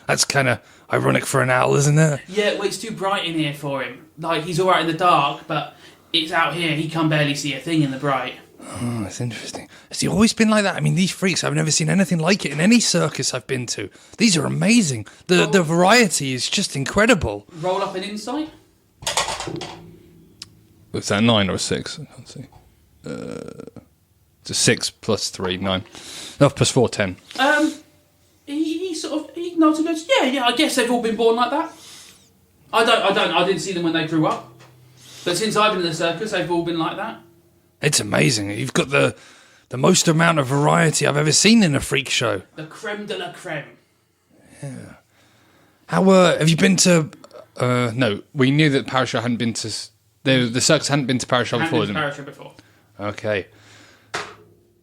That's kind of ironic for an owl, isn't it? Yeah, well, it's too bright in here for him. He's all right in the dark, but it's out here. He can barely see a thing in the bright. Oh, that's interesting. Has he always been like that? I mean, these freaks, I've never seen anything like it in any circus I've been to. These are amazing. The variety is just incredible. Roll up an insight. Was that a 9 or a 6? I can't see. It's a 6 plus 3, 9. No, plus 4, 10. He nods and goes, yeah, I guess they've all been born like that. I didn't see them when they grew up. But since I've been in the circus, they've all been like that. It's amazing. You've got the most amount of variety I've ever seen in a freak show. The creme de la creme. Yeah. How have you been to? No, we knew that Parashow hadn't been to. The circus hadn't been to Parashow before. Parashow before. Okay.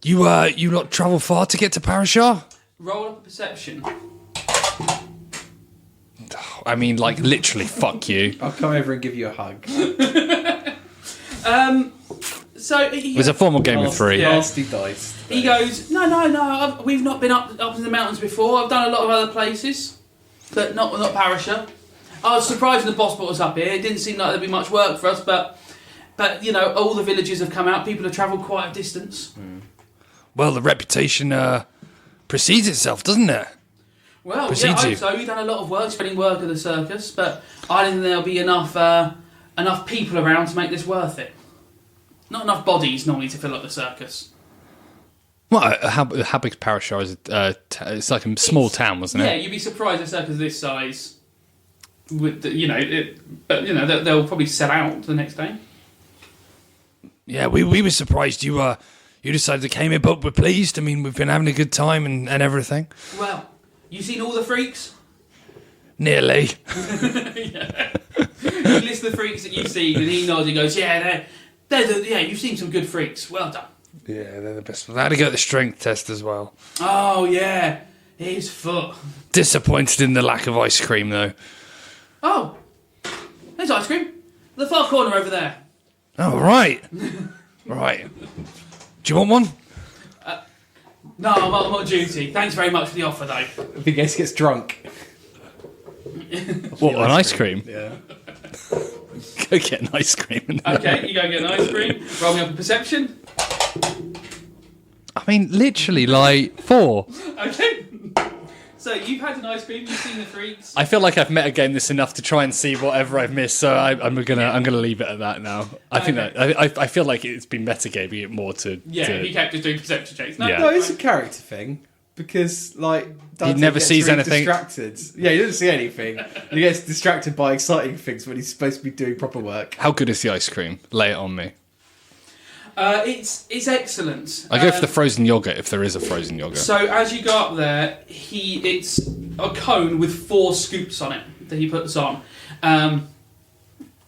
You lot travel far to get to Parashow? Roll up a perception. I mean, like literally, fuck you. I'll come over and give you a hug. So it was a formal game of 3. Yeah. Nasty dice. He goes, no. We've not been up in the mountains before. I've done a lot of other places, but not Parashow. I was surprised when the boss brought us up here. It didn't seem like there'd be much work for us, but all the villagers have come out. People have travelled quite a distance. Well, the reputation precedes itself, doesn't it? Well, I hope so. You've done a lot of work, spreading work at the circus, but I don't think there'll be enough people around to make this worth it. Not enough bodies normally to fill up the circus. Well, how big Parashow is it? It's like a small town, wasn't it? Yeah, you'd be surprised a circus this size. But they'll probably sell out the next day. Yeah, we were surprised you decided to came here, but we're pleased. I mean, we've been having a good time and everything. Well, you seen all the freaks? Nearly. Yeah. You list the freaks that you've seen, and he nods and goes, yeah, you've seen some good freaks. Well done. Yeah, they're the best. I had to go to the strength test as well. Oh, yeah. His foot. Disappointed in the lack of ice cream, though. Oh, there's ice cream. The far corner over there. Oh, right. Right. Do you want one? No, I'm on duty. Thanks very much for the offer, though. If he gets drunk. What, an ice cream? Yeah. Go get an ice cream. Okay, you go get an ice cream. Roll me up a perception. I mean, literally, like, 4. Okay. So you've had an ice cream, you've seen the freaks. I feel like I've metagamed this enough to try and see whatever I've missed, so I'm gonna leave it at that now. I think that I feel like it's been metagaming it more to. He kept just doing perception checks. No, Yeah. No, it's a character thing. Because, like, Dante never gets sees really anything. distracted. Yeah, he doesn't see anything. He gets distracted by exciting things when he's supposed to be doing proper work. How good is the ice cream? Lay it on me. It's excellent. I go for the frozen yogurt if there is a frozen yogurt. So as you go up there, it's a cone with 4 scoops on it that he puts on.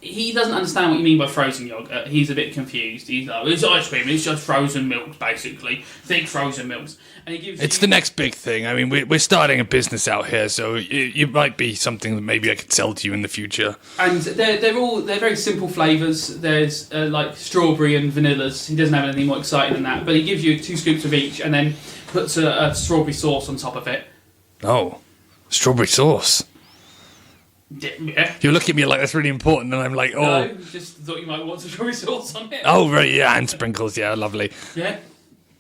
He doesn't understand what you mean by frozen yogurt. He's a bit confused. He's like, it's ice cream. It's just frozen milk, basically. Thick frozen milks. And he gives It's the next big thing. I mean, we're starting a business out here, so it might be something that maybe I could sell to you in the future. And they're very simple flavours. There's like strawberry and vanillas. He doesn't have anything more exciting than that. But he gives you 2 scoops of each, and then puts a strawberry sauce on top of it. Oh, strawberry sauce. Yeah. You look at me like that's really important, and I'm like, oh. No, just thought you might want some strawberry sauce on it. Oh, right, yeah, and sprinkles, yeah, lovely. Yeah.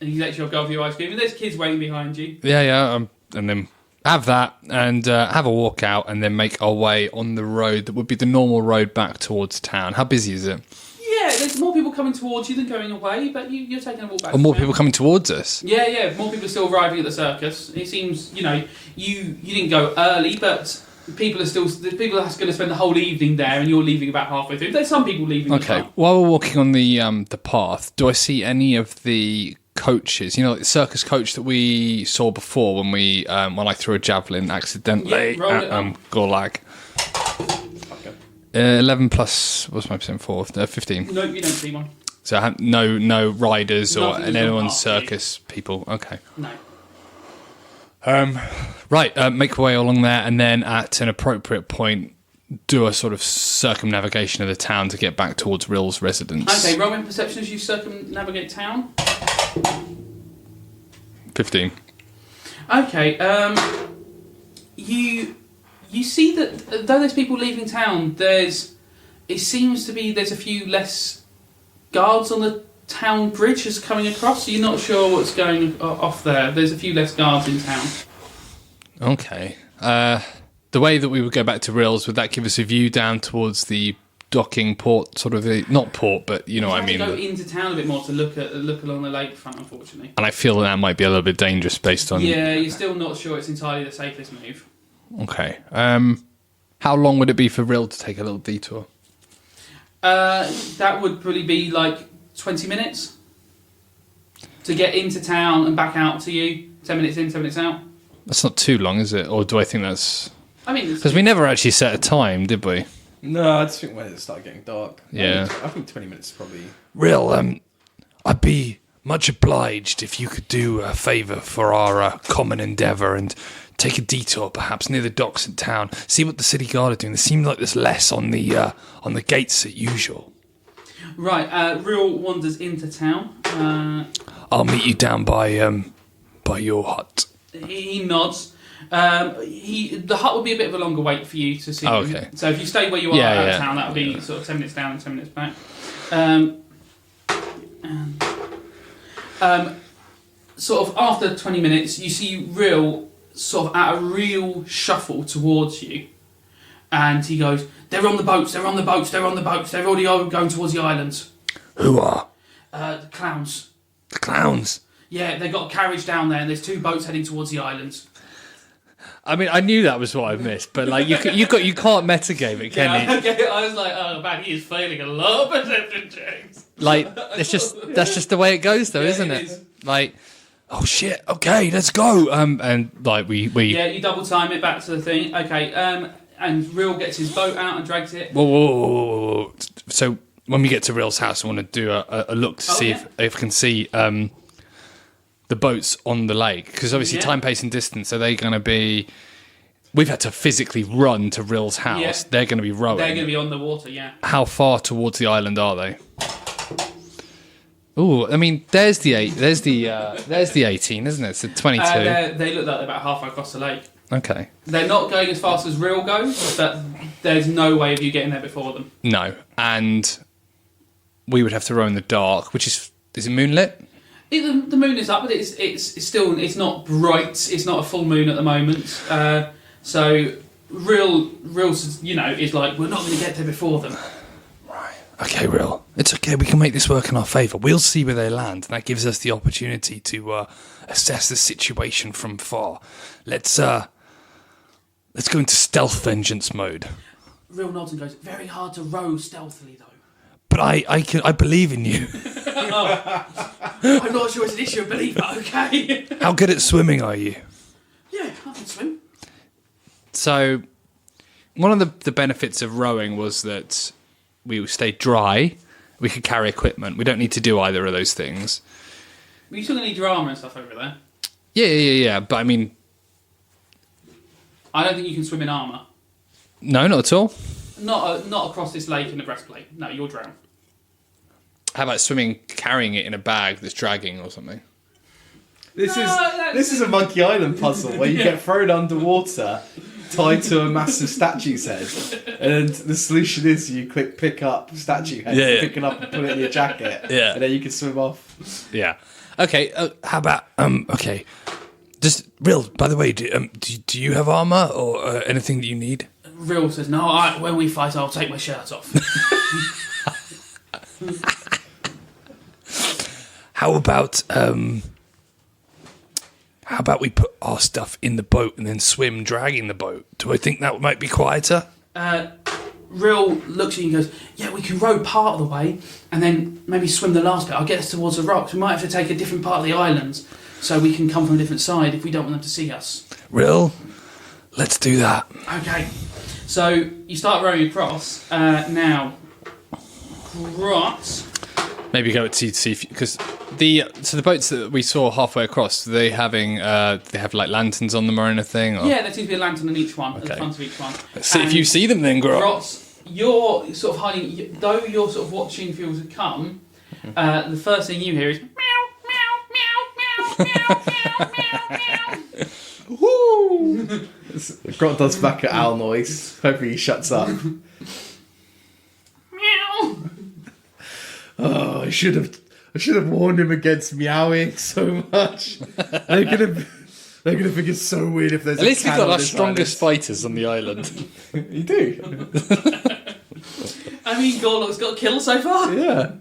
And you let your go for your ice cream. And there's kids waiting behind you. Yeah, and then have that, and have a walk out, and then make our way on the road that would be the normal road back towards town. How busy is it? Yeah, there's more people coming towards you than going away, but you're taking a walk back. Or more to town. people coming towards us? Yeah, more people are still arriving at the circus. It seems, you didn't go early, but people are going to spend the whole evening there, and you're leaving about halfway through. There's some people leaving. Okay, while we're walking on the path, do I see any of the coaches? Like the circus coach that we saw before when when I threw a javelin accidentally at Gorlock. 11 plus, what's my percent for? 15. No, you don't see one. So I have no riders or Nothing anyone's to mark circus people. Okay. No. Right, make our way along there, and then at an appropriate point, do a sort of circumnavigation of the town to get back towards Rill's residence. Okay, roll me perception as you circumnavigate town. 15. Okay, you see that though there's people leaving town, there's a few less guards on the town bridge is coming across. You're not sure what's going off there. There's a few less guards in town. Okay. The way that we would go back to Rill's, would that give us a view down towards the docking port, sort of not port, but you know what I mean. You have to go into town a bit more to look along the lakefront, unfortunately. And I feel that might be a little bit dangerous based on. Yeah, you're still not sure it's entirely the safest move. Okay. How long would it be for Rill to take a little detour? That would probably be like 20 minutes to get into town and back out to you. 10 minutes in, 10 minutes out. That's not too long, is it? Or do I think that's? I mean, because we never actually set a time, did we? No, I just think when it started getting dark. Yeah. I think 20 minutes is probably... Rill, I'd be much obliged if you could do a favour for our common endeavour and take a detour, perhaps near the docks in town. See what the city guard are doing. There seems like there's less on the gates as usual. Right, Rill wanders into town. I'll meet you down by your hut. He nods. The hut would be a bit of a longer wait for you to see. Oh, okay. So if you stay where you are out of town, that would be sort of 10 minutes down and 10 minutes back. Sort of after 20 minutes, you see Rill sort of at a real shuffle towards you. And he goes, "They're on the boats, they're on the boats, they're on the boats. They're already going towards the islands." Who are? The clowns. The clowns. Yeah, they've got a carriage down there and there's 2 boats heading towards the islands. I mean, I knew that was what I missed, but like you can't metagame it, can you? Okay, I was like, oh man, he is failing a lot of perception checks. Like that's just the way it goes, though, isn't it? Is. Like, oh shit, okay, let's go. And like we Yeah, you double time it back to the thing. Okay, and Rill gets his boat out and drags it. Whoa. So when we get to Rill's house, I want to do a look to see if I can see the boats on the lake, because obviously time, pace, and distance. Are they going to be? We've had to physically run to Rill's house. Yeah. They're going to be rowing. They're going to be on the water. Yeah. How far towards the island are they? Oh, I mean, there's the 18, isn't it? So 22. They look like they're about halfway across the lake. Okay. They're not going as fast as Rill goes, but there's no way of you getting there before them. No, and we would have to row in the dark, which is it moonlit? The moon is up, but it's still not bright. It's not a full moon at the moment. So Rill, is like, we're not going to get there before them. Right. Okay, Rill. It's okay. We can make this work in our favour. We'll see where they land, and that gives us the opportunity to assess the situation from far. Let's go into stealth vengeance mode. Rill nods and goes, very hard to row stealthily though. But I believe in you. I'm not sure it's an issue of belief, but okay. How good at swimming are you? Yeah, I can swim. So, one of the benefits of rowing was that we stayed dry. We could carry equipment. We don't need to do either of those things. But you still need your armour and stuff over there. Yeah. But I mean, I don't think you can swim in armour. no, not at all. Not across this lake in a breastplate. No, you'll drown. How about swimming, carrying it in a bag that's dragging or something? This is a Monkey Island puzzle where you get thrown underwater, tied to a massive statue's head, and the solution is you pick up statue head, pick it up and put it in your jacket, and then you can swim off. Yeah. Okay. How about okay? Just Rill. By the way, do you have armor or anything that you need? Rill says, no, when we fight, I'll take my shirt off. How about we put our stuff in the boat and then swim dragging the boat? Do I think that might be quieter? Rill looks at you and goes, yeah, we can row part of the way and then maybe swim the last bit. I'll get us towards the rocks. We might have to take a different part of the islands so we can come from a different side if we don't want them to see us. Rill, let's do that. Okay. So you start rowing across. Now, Grot. Maybe go to see if because the boats that we saw halfway across, they have like lanterns on them or anything. Or? Yeah, there seems to be a lantern on each one, at the front of each one. Let's see if you see them then, Grot. Grot, you're sort of hiding. Though you're sort of watching for people to come, the first thing you hear is meow, meow, meow, meow, meow, meow, meow, meow. Woo! Grot does back at owl noise. Hopefully he shuts up. Meow. Oh, I should have warned him against meowing so much. They're gonna think it's so weird if there's. At least we've cat got on our this strongest fighters on the island. island. You do. I mean, Gorlock's got a kill so far. Yeah.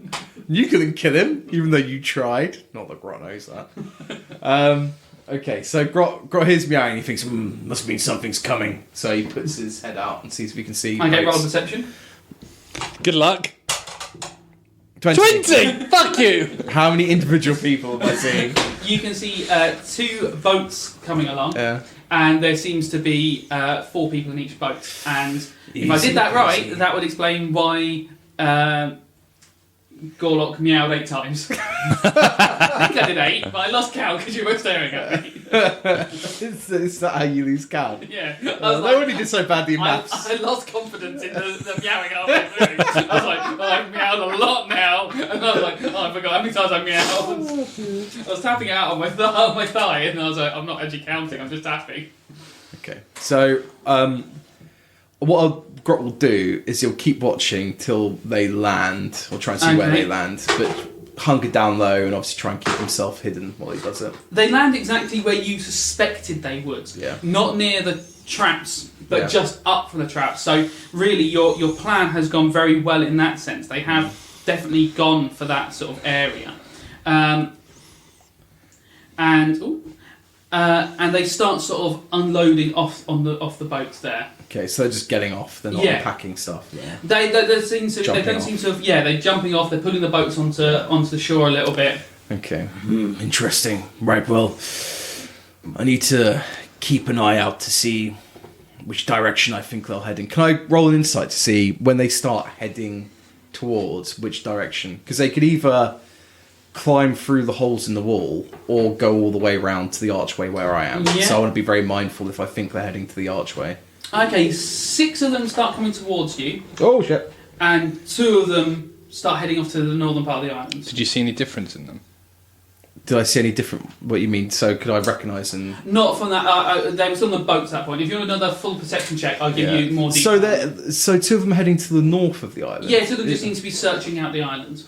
You couldn't kill him, even though you tried. Not that Grot knows that. Okay, so Grot hears meowing. He thinks, must mean something's coming. So he puts his head out and sees if he can see. Okay, roll boats. perception. Good luck. 20. 20! Fuck you! How many individual people am I seeing? You can see 2 boats coming along. Yeah. And there seems to be 4 people in each boat. And if I Easy did that right, peasy. that would explain why Gorlock meowed 8 times. I think I did 8, but I lost count because you were staring at me. Is that how you lose count? Yeah. No only did so badly in maths. I lost confidence in the meowing halfway through. I was like, I've meowed a lot now. And I was like, I forgot how many times I meowed. I was tapping it out on my thigh, and I was like, I'm not actually counting, I'm just tapping. Okay. So, Grot will do is he'll keep watching till they land, or try and see where they land, but hunker down low and obviously try and keep himself hidden while he does it. They land exactly where you suspected they would. Yeah. Not near the traps, but Yeah. just up from the traps. So really, your plan has gone very well in that sense. They have definitely gone for that sort of area, and they start sort of unloading off the boats there. Okay, so they're just getting off. They're not Yeah. unpacking stuff. Yeah. They don't seem to. Yeah, they're jumping off. They're pulling the boats onto the shore a little bit. Okay. Interesting. Right. Well, I need to keep an eye out to see which direction I think they'll head in. Can I roll an insight to see when they start heading towards which direction? Because they could either climb through the holes in the wall or go all the way around to the archway where I am. Yeah. So I want to be very mindful if I think they're heading to the archway. Okay, 6 of them start coming towards you, Oh shit! and 2 of them start heading off to the northern part of the island. Did you see any difference in them? Did I see any different? What you mean? So could I recognise them? Not from that. They were still on the boats at that point. If you want another full perception check, I'll give you more So details. so 2 of them heading to the north of the island. Yeah, 2 of them just seem to be searching out the island.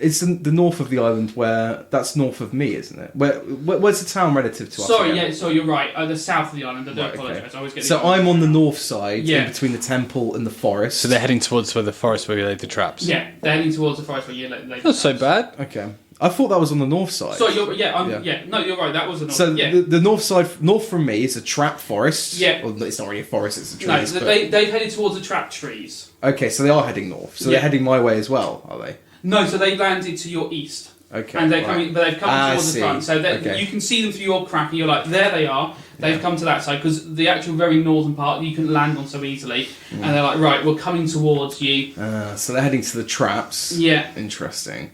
It's the north of the island where that's north of me, isn't it? Where's the town relative to us? Sorry, again? yeah, so you're right. The south of the island. I do Right, apologise. okay. I always get So I'm on the north side, Yeah. in between the temple and the forest. So they're heading towards where the forest where we laid the traps. Yeah, they're heading towards the forest where you later. Not so bad. Okay, I thought that was on the north side. Sorry, no, you're right. That was the north. So yeah. the north side, north from me, is a trap forest. Yeah. Well, it's not really a forest; it's the No, trees. but- they've headed towards the trap trees. Okay, so they are heading north. So Yeah. they're heading my way as well, are they? No, so they landed to your east. Okay. And they're right. coming, but they've come I towards see. the front, so Okay. you can see them through your crack, and you're like, there they are. They've come to that side because the actual very northern part you couldn't land on so easily, and they're like, right, we're coming towards you. So they're heading to the traps. Yeah, Interesting.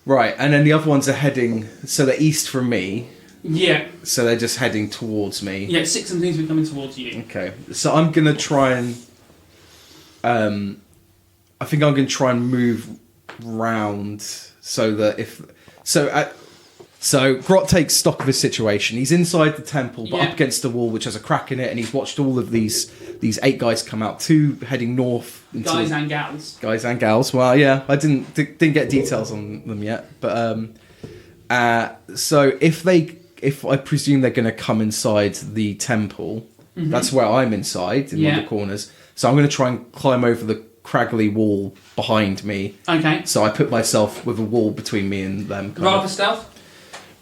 Right, and then the other ones are heading. So they're east from me. yeah, So they're just heading towards me. yeah. 6 of them seems to be coming towards you. Okay, so I'm gonna try and. I think I'm gonna try and move round so that if so Grot takes stock of his situation. He's inside the temple, but Yeah. up against the wall, which has a crack in it, and he's watched all of these 8 guys come out. 2 heading north. Into Guys and gals. guys and gals. Well, yeah, I didn't get details on them yet, but so if I presume they're going to come inside the temple, that's where I'm inside in one of Yeah. the corners. So I'm going to try and climb over the craggly wall behind me. Okay. So I put myself with a wall between me and them. Roll for stealth,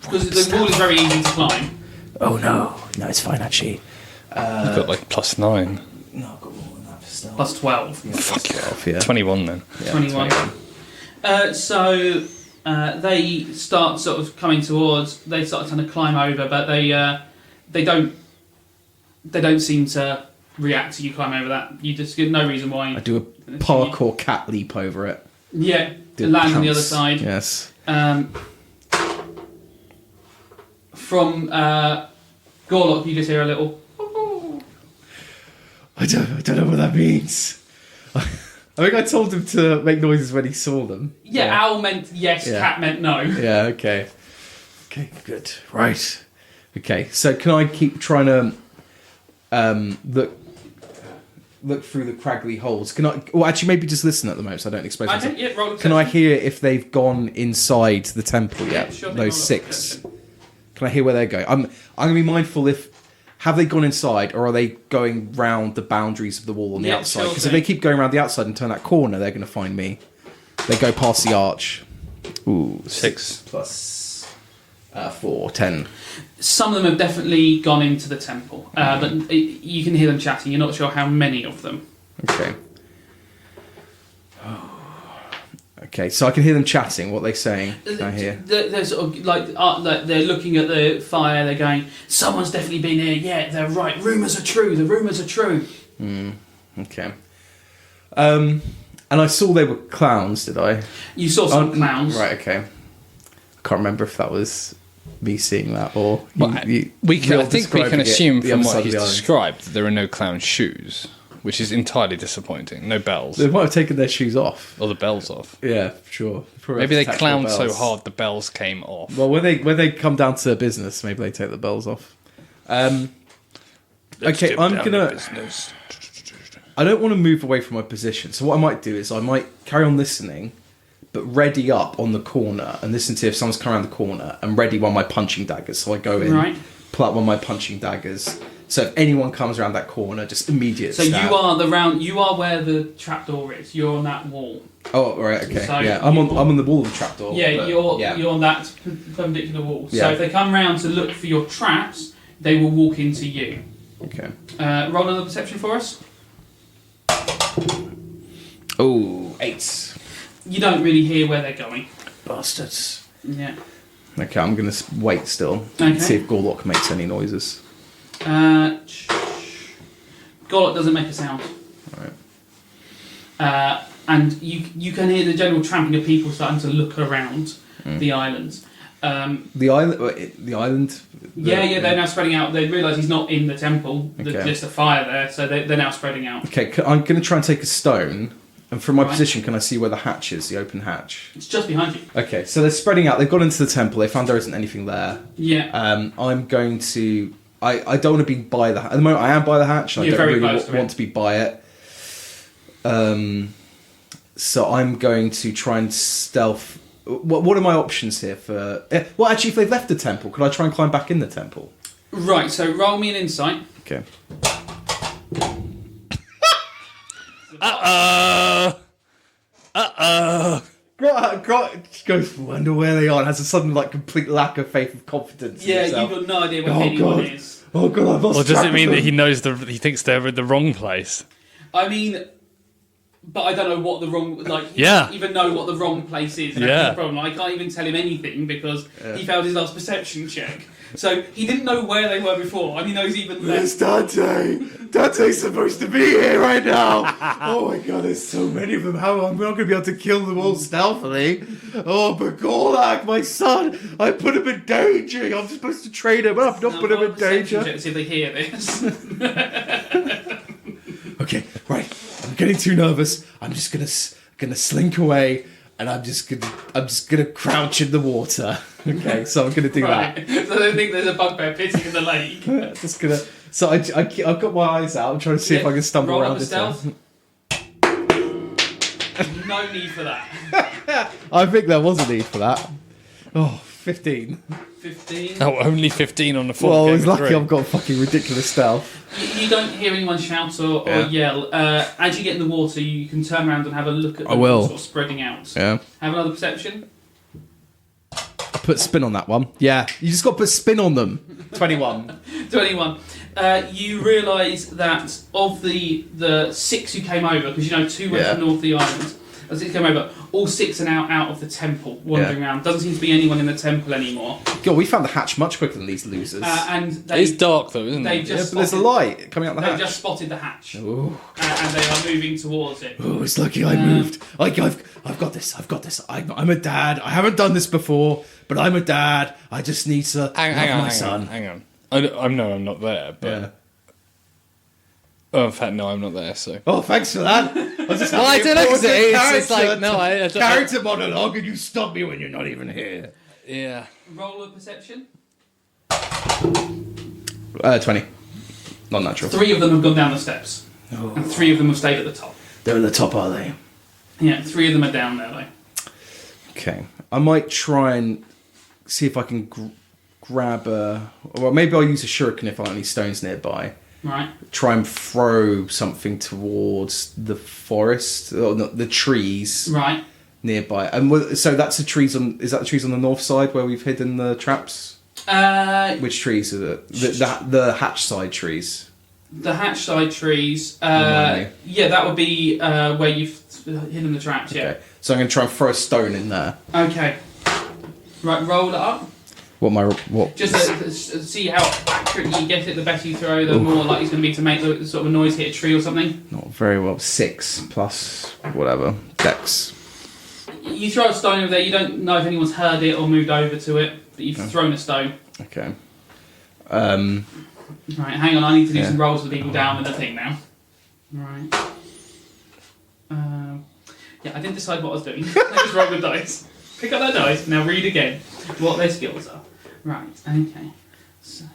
because the wall is very easy to climb. Oh no, it's fine actually. You've got like +9. No, I've got more than that for stealth. Plus 12. Fuck yeah. 12, yeah. 21 then. Yeah, 21. So they start sort of coming towards. They start trying to climb over, but they don't seem to react to you climbing over that. You just give no reason why. I do a parkour cat leap over it. Yeah, Do and land on the pounce. other side. Yes. From Gorlock, you just hear a little. I don't know what that means. I think I told him to make noises when he saw them. Yeah, owl meant yes, Yeah. cat meant no. Yeah, okay. Okay, good. Right. Okay, so can I keep trying to look look through the craggly holes. Can I? Well, actually, maybe just listen at the moment, so I don't expose myself. Okay, yeah, roll a Can I perception. hear if they've gone inside the temple yet? sure thing, Those roll a 6. perception. Can I hear where they're going? I'm gonna be mindful if have they gone inside or are they going round the boundaries of the wall on the Yeah, outside? sure Because if thing. they keep going around the outside and turn that corner, they're gonna find me. They go past the arch. Ooh, 6 plus 4, 10. Some of them have definitely gone into the temple, but you can hear them chatting. You're not sure how many of them. Okay. Okay, so I can hear them chatting. What are they saying? Can I hear? They're sort of like they're looking at the fire. They're going, "Someone's definitely been here." Yeah, they're right. Rumors are true. The rumors are true. Okay. And I saw they were clowns, did I? You saw some clowns. Right, okay. I can't remember if that was me seeing that or Well, I think we can describing it, assume the from other what side of he's the island. described that there are no clown shoes, which is entirely disappointing. No bells. They might have taken their shoes off. Or the bells off. Yeah, sure. Probably Maybe they have to tack clowned the so bells. hard the bells came off. Well, when they come down to business, maybe they take the bells off. Okay, I'm gonna. I don't want to move away from my position, so what I might do is I might carry on listening, but ready up on the corner and listen to if someone's come around the corner and ready one of my punching daggers. So I go in, Right. pull out one of my punching daggers. So if anyone comes around that corner, just immediate So stab. you are where the trapdoor is. You're on that wall. Oh, right, okay. So yeah, I'm you- on the wall of the trapdoor. Yeah, but- you're on that perpendicular wall. So Yeah. if they come round to look for your traps, they will walk into you. Okay. Roll another perception for us. Oh, 8. You don't really hear where they're going. Bastards. Yeah. Okay, I'm going to wait still Okay. and see if Gorlock makes any noises. Gorlock doesn't make a sound. Right. And you can hear the general tramping of people starting to look around the island. The island. They're now spreading out. They realise he's not in the temple. There's Okay. just a fire there, so they're now spreading out. Okay, I'm going to try and take a stone, and from my Right. position, can I see where the hatch is, the open hatch? It's just behind you. Okay, so they're spreading out. They've gone into the temple. They found there isn't anything there. Yeah. I'm going to. I don't want to be by the. At the moment, I am by the hatch. And I You're don't very really close to want it. to be by it. So I'm going to try and stealth. What are my options here for? Well, actually, if they've left the temple, could I try and climb back in the temple? Right. So roll me an insight. Okay. Grot goes, wonder where they are, and has a sudden, complete lack of faith of confidence in Yeah, himself. you've got no idea where Oh, anyone God. is. Oh, God, I've lost Or does track it mean of that he them. knows he thinks they're in the wrong place? I mean, but I don't know what the wrong he Yeah. doesn't even know what the wrong place is. And Yeah. that's the problem. I can't even tell him anything because he failed his last perception check. So he didn't know where they were before, and he knows even less. Dante. Dante's supposed to be here right now. Oh my God, there's so many of them. How I'm not going to be able to kill them all stealthily. Oh, but Gorlock, my son, I put him in danger. I'm supposed to train him up, not put him Roll a in perception danger. check to see if they hear this. Okay, right. I'm getting too nervous. I'm just gonna slink away, and I'm just gonna crouch in the water. Okay, so I'm gonna do that. Right. So they think there's a bugbear pitching in the lake. Just gonna. So I've got my eyes out. I'm trying to see if I can stumble Roll around up a this. stealth. No need for that. I think there was a need for that. Oh, 15. 15. Oh, only 15 on the full Well, game it's of lucky 3. I've got fucking ridiculous stealth. You don't hear anyone shout or Yeah. yell. As you get in the water, you can turn around and have a look at I them will. sort of spreading out. Yeah. Have another perception. I put spin on that one. Yeah, you just got to put spin on them. 21. 21. You realise that of the 6 who came over, because you know 2 went Yeah. from north of the island, 6 came over, all 6 are now out of the temple, wandering around. Doesn't seem to be anyone in the temple anymore. God, we found the hatch much quicker than these losers. And It's dark though, isn't they've it? yeah, just but there's a spotted, light coming out the they've hatch. just spotted the hatch. Ooh. And they are moving towards it. Oh, it's lucky I moved. I've got this. I've got this. I'm a dad. I haven't done this before, but I'm a dad. I just need to love my son. Hang on. I know I'm not there, but... Yeah. Oh, in fact, no, I'm not there, so... Oh, thanks for that. I was just Well, I don't know, 'cause it's like, character- no, I don't... character monologue, and you stop me when you're not even here. Yeah. Roll of perception. 20. Not natural. 3 of them have gone down the steps. And 3 of them have stayed at the top. They're at the top, are they? Yeah, 3 of them are down there, though. Okay. I might try and see if I can grab a... Or maybe I'll use a shuriken if I have any stones nearby. Right. Try and throw something towards the forest, or not, the trees Right. nearby. And so that's the trees on... Is that the trees on the north side where we've hidden the traps? Which trees are it? The hatch side trees. The hatch side trees. Yeah, that would be where you've hidden the traps, yeah. Okay. So I'm going to try and throw a stone in there. Okay. Right, roll it up. What? Just to see how accurate you get it, the better you throw, the more likely it's going to be to make the sort of a noise hit a tree or something. Not very well. 6 plus whatever. Dex. You throw a stone over there, you don't know if anyone's heard it or moved over to it, but you've thrown a stone. Okay. Right, hang on, I need to do some rolls for the people down in the thing now. Right. Yeah, I didn't decide what I was doing. I just rolled the dice. Pick up that dice, now read again what their skills are. Right, okay. So.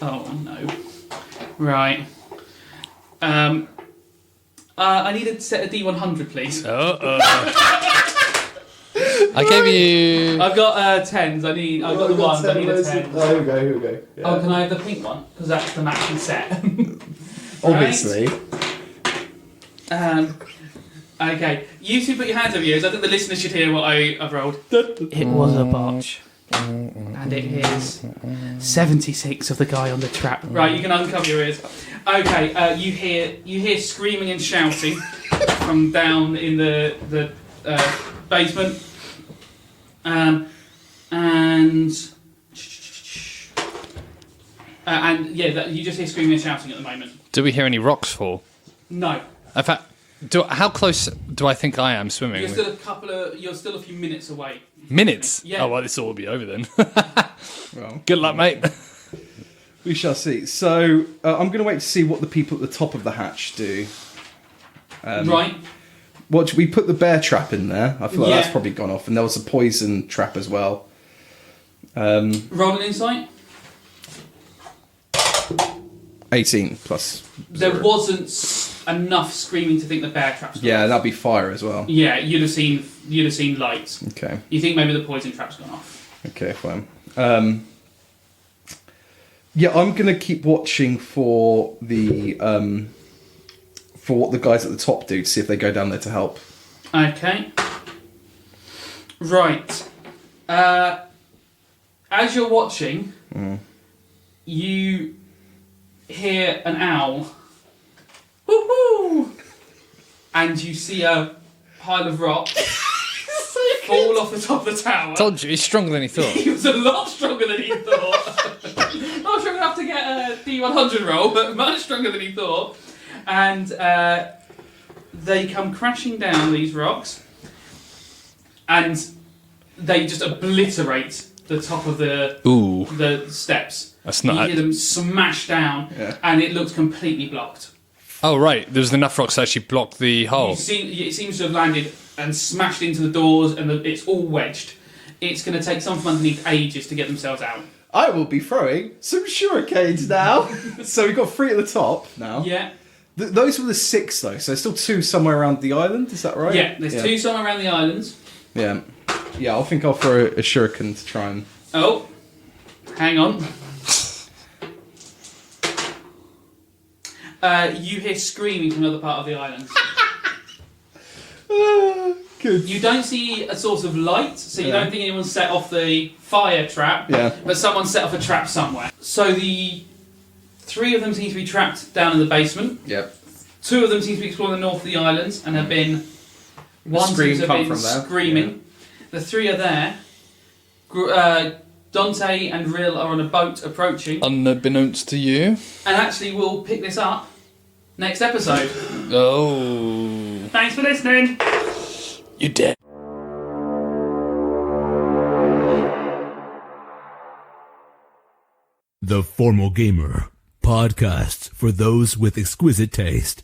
Oh no. Right. I need to set a D100, please. I gave you... I've got 10s. I've got the ones. I need a 10. Oh, here we go. Yeah. Oh, can I have the pink one? Because that's the matching set. Obviously. Okay. You two put your hands over your ears. I think the listeners should hear what I've rolled. It was a botch. And it is 76 of the guy on the trap. Right, you can uncover your ears. Okay, you hear screaming and shouting from down in the basement. And yeah, you just hear screaming and shouting at the moment. Do we hear any rocks fall? No. In fact, how close do I think I am swimming? You're still a few minutes away. Minutes? Yeah. Oh, well, this will all be over then. Well, Good luck, mate. we shall see. So I'm going to wait to see what the people at the top of the hatch do. Right. What, we put the bear trap in there. I feel like Yeah. that's probably gone off, and there was a poison trap as well. Roll an insight. 18 plus. There 0. wasn't enough screaming to think the bear traps. Yeah, that'd be fire as well. Yeah, you'd have seen lights. Okay. You think maybe the poison trap's gone off? Okay, fine. Yeah, I'm gonna keep watching for the for what the guys at the top do to see if they go down there to help. Okay. Right. As you're watching, you hear an owl. Woo-hoo! And you see a pile of rocks fall off the top of the tower. Told you, he's stronger than he thought. He was a lot stronger than he thought. Not strong enough to get a D100 roll, but much stronger than he thought. And they come crashing down these rocks, and they just obliterate the top of the steps. That's not... You hear them smash down, and it looks completely blocked. Oh, right. There's enough rocks to actually block the hole. It seems to have landed and smashed into the doors, and it's all wedged. It's going to take someone from underneath ages to get themselves out. I will be throwing some shurikens now. So we've got 3 at the top now. Yeah. Those were the 6 though, so there's still 2 somewhere around the island. Is that right? Yeah, there's 2 somewhere around the islands. Yeah. Yeah, I think I'll throw a shuriken to try and... Oh, hang on. You hear screaming from another part of the island. Good. You don't see a source of light, so you don't think anyone set off the fire trap, but someone set off a trap somewhere. So the 3 of them seem to be trapped down in the basement. Yep. 2 of them seem to be exploring the north of the islands and have been... One seems to have been screaming. Yeah. The 3 are there. Dante and Rill are on a boat approaching. Unbeknownst to you. And actually, we'll pick this up next episode. Oh. Thanks for listening. You're dead. The Formal Gamer, podcast for those with exquisite taste.